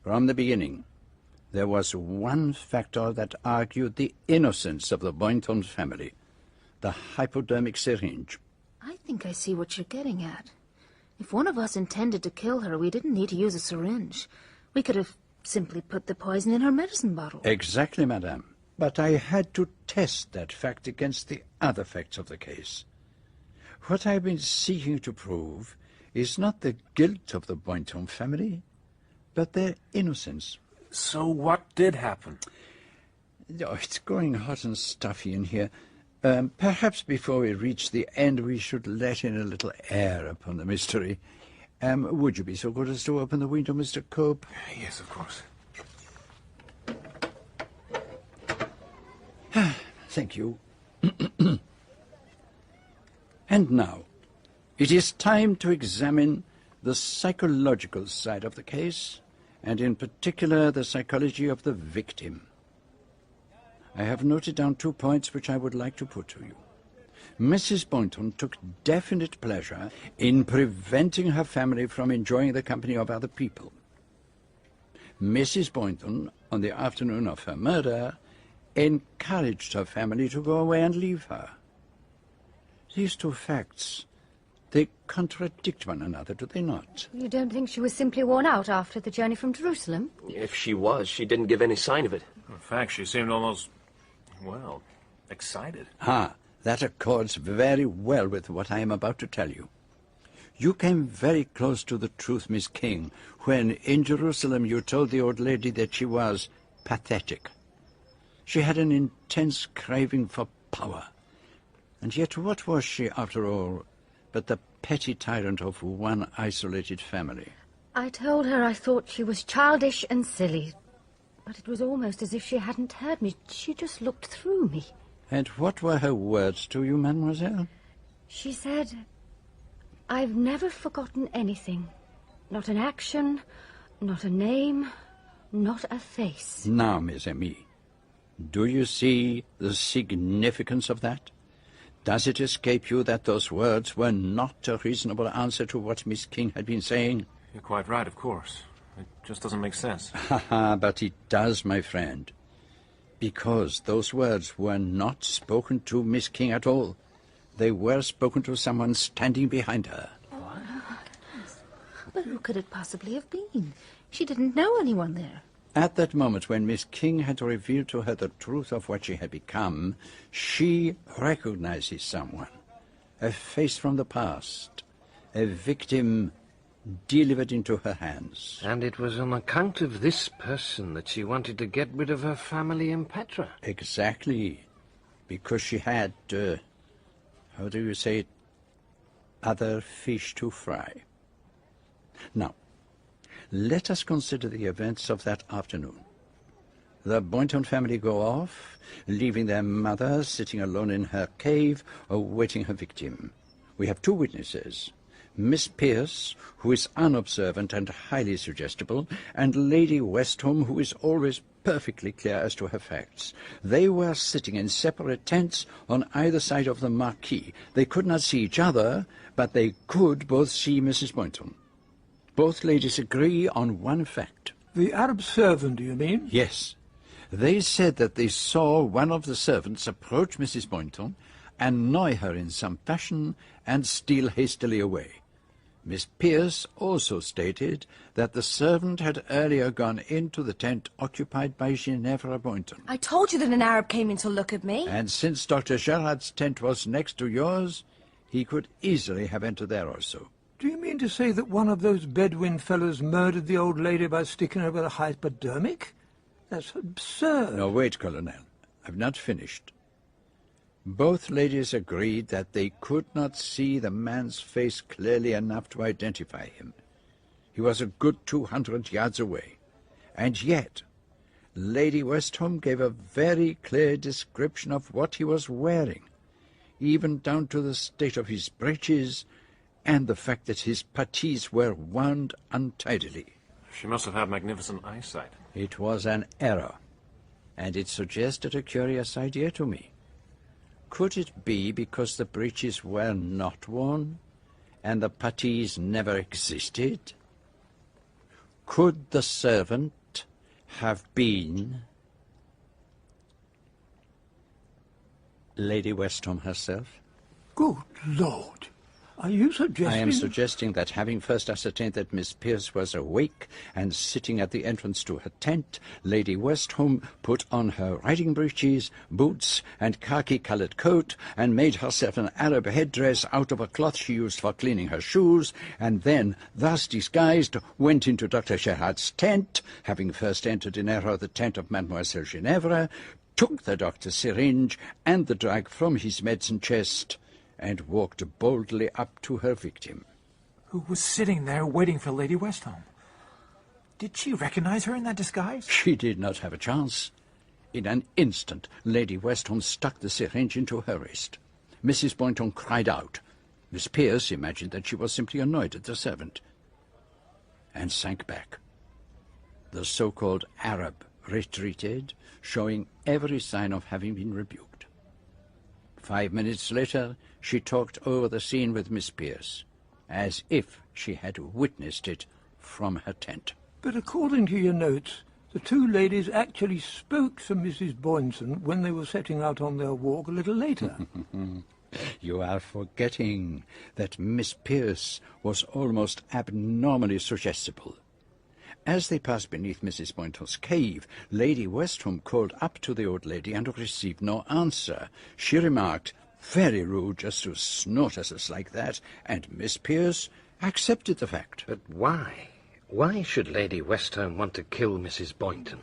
From the beginning, there was one factor that argued the innocence of the Boynton family, the hypodermic syringe. I think I see what you're getting at. If one of us intended to kill her, we didn't need to use a syringe. We could have simply put the poison in her medicine bottle. Exactly, madame. But I had to test that fact against the other facts of the case. What I've been seeking to prove is not the guilt of the Boynton family, but their innocence. So what did happen? Oh, it's growing hot and stuffy in here. Perhaps before we reach the end, we should let in a little air upon the mystery. Would you be so good as to open the window, Mr. Cope? Yes, of course. Thank you. And now, it is time to examine the psychological side of the case, and in particular the psychology of the victim. I have noted down 2 points which I would like to put to you. Mrs. Boynton took definite pleasure in preventing her family from enjoying the company of other people. Mrs. Boynton, on the afternoon of her murder, encouraged her family to go away and leave her. These 2 facts, they contradict one another, do they not? You don't think she was simply worn out after the journey from Jerusalem? If she was, she didn't give any sign of it. In fact, she seemed almost, well, excited. That accords very well with what I am about to tell you. You came very close to the truth, Miss King, when in Jerusalem you told the old lady that she was pathetic. She had an intense craving for power. And yet what was she, after all, but the petty tyrant of one isolated family? I told her I thought she was childish and silly. But it was almost as if she hadn't heard me. She just looked through me. And what were her words to you, mademoiselle? She said, "I've never forgotten anything. Not an action, not a name, not a face." Now, Miss Emmy, do you see the significance of that? Does it escape you that those words were not a reasonable answer to what Miss King had been saying? You're quite right, of course. It just doesn't make sense. But it does, my friend. Because those words were not spoken to Miss King at all. They were spoken to someone standing behind her. But who could it possibly have been? She didn't know anyone there. At that moment when Miss King had revealed to her the truth of what she had become, she recognizes someone. A face from the past. A victim delivered into her hands. And it was on account of this person that she wanted to get rid of her family in Petra. Exactly. Because she had, how do you say it, other fish to fry. Now, let us consider the events of that afternoon. The Boynton family go off, leaving their mother sitting alone in her cave, awaiting her victim. We have two witnesses, Miss Pearce, who is unobservant and highly suggestible, and Lady Westholme, who is always perfectly clear as to her facts. They were sitting in separate tents on either side of the marquee. They could not see each other, but they could both see Mrs. Boynton. Both ladies agree on one fact. The Arab servant, do you mean? Yes. They said that they saw one of the servants approach Mrs. Boynton, annoy her in some fashion, and steal hastily away. Miss Pearce also stated that the servant had earlier gone into the tent occupied by Ginevra Boynton. I told you that an Arab came in to look at me. And since Dr. Gerard's tent was next to yours, he could easily have entered there also. Do you mean to say that one of those Bedouin fellows murdered the old lady by sticking her with a hypodermic? That's absurd. No, wait, Colonel. I've not finished. Both ladies agreed that they could not see the man's face clearly enough to identify him. He was a good 200 yards away. And yet, Lady Westholme gave a very clear description of what he was wearing, even down to the state of his breeches and the fact that his puttees were wound untidily. She must have had magnificent eyesight. It was an error, and it suggested a curious idea to me. Could it be because the breeches were not worn, and the puttees never existed? Could the servant have been Lady Westholme herself? Good Lord! Are you suggesting... I am suggesting that having first ascertained that Miss Pearce was awake and sitting at the entrance to her tent, Lady Westholme put on her riding breeches, boots, and khaki-coloured coat, and made herself an Arab headdress out of a cloth she used for cleaning her shoes, and then, thus disguised, went into Dr. Gerard's tent, having first entered in error the tent of Mademoiselle Ginevra, took the doctor's syringe and the drug from his medicine chest, and walked boldly up to her victim. Who was sitting there waiting for Lady Westholme. Did she recognize her in that disguise? She did not have a chance. In an instant, Lady Westholme stuck the syringe into her wrist. Mrs. Boynton cried out. Miss Pearce imagined that she was simply annoyed at the servant, and sank back. The so-called Arab retreated, showing every sign of having been rebuked. 5 minutes later, she talked over the scene with Miss Pearce, as if she had witnessed it from her tent. But according to your notes, the two ladies actually spoke to Mrs. Boynton when they were setting out on their walk a little later. You are forgetting that Miss Pearce was almost abnormally suggestible. As they passed beneath Mrs. Boynton's cave, Lady Westholme called up to the old lady and received no answer. She remarked, "Very rude just to snort at us like that," and Miss Pearce accepted the fact. But why? Why should Lady Westholme want to kill Mrs. Boynton?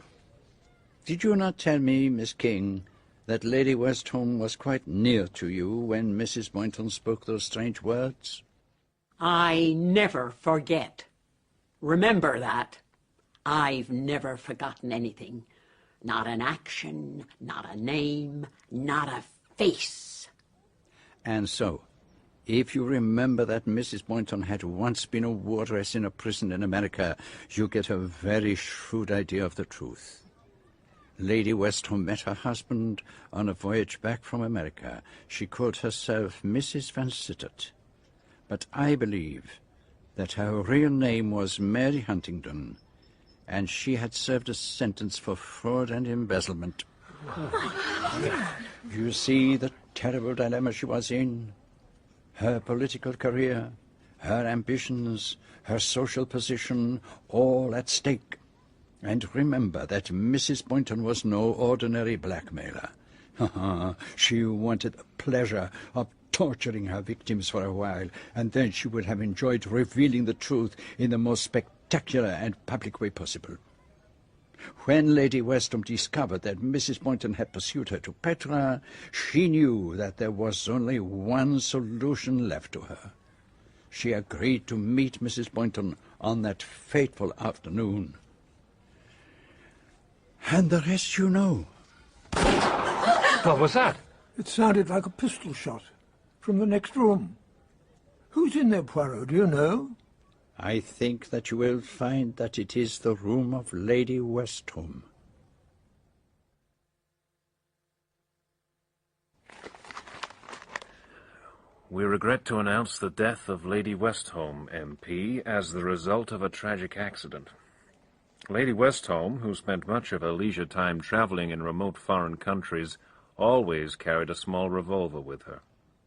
Did you not tell me, Miss King, that Lady Westholme was quite near to you when Mrs. Boynton spoke those strange words? I never forget. Remember that. I've never forgotten anything. Not an action, not a name, not a face. And so, if you remember that Mrs. Boynton had once been a wardress in a prison in America, you get a very shrewd idea of the truth. Lady Westholme met her husband on a voyage back from America. She called herself Mrs. Van Sittert. But I believe that her real name was Mary Huntingdon, and she had served a sentence for fraud and embezzlement. You see the terrible dilemma she was in? Her political career, her ambitions, her social position, all at stake. And remember that Mrs. Boynton was no ordinary blackmailer. She wanted the pleasure of torturing her victims for a while, and then she would have enjoyed revealing the truth in the most spectacular and public way possible. When Lady Westholme discovered that Mrs. Boynton had pursued her to Petra, she knew that there was only one solution left to her. She agreed to meet Mrs. Boynton on that fateful afternoon. And the rest you know. What was that? It sounded like a pistol shot from the next room. Who's in there, Poirot, do you know? I think that you will find that it is the room of Lady Westholme. We regret to announce the death of Lady Westholme, MP, as the result of a tragic accident. Lady Westholme, who spent much of her leisure time traveling in remote foreign countries, always carried a small revolver with her.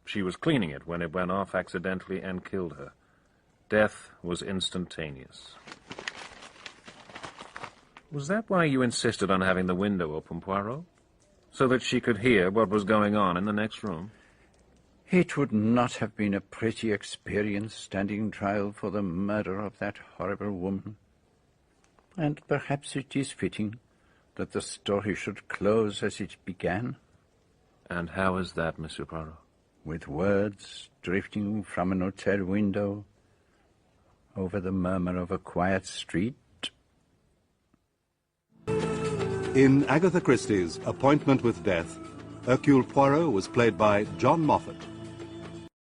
She was cleaning it when it went off accidentally and killed her. Death was instantaneous. Was that why you insisted on having the window open, Poirot? So that she could hear what was going on in the next room? It would not have been a pretty experience standing trial for the murder of that horrible woman. And perhaps it is fitting that the story should close as it began. And how is that, Monsieur Poirot? With words drifting from an hotel window over the murmur of a quiet street. In Agatha Christie's Appointment with Death, Hercule Poirot was played by John Moffat.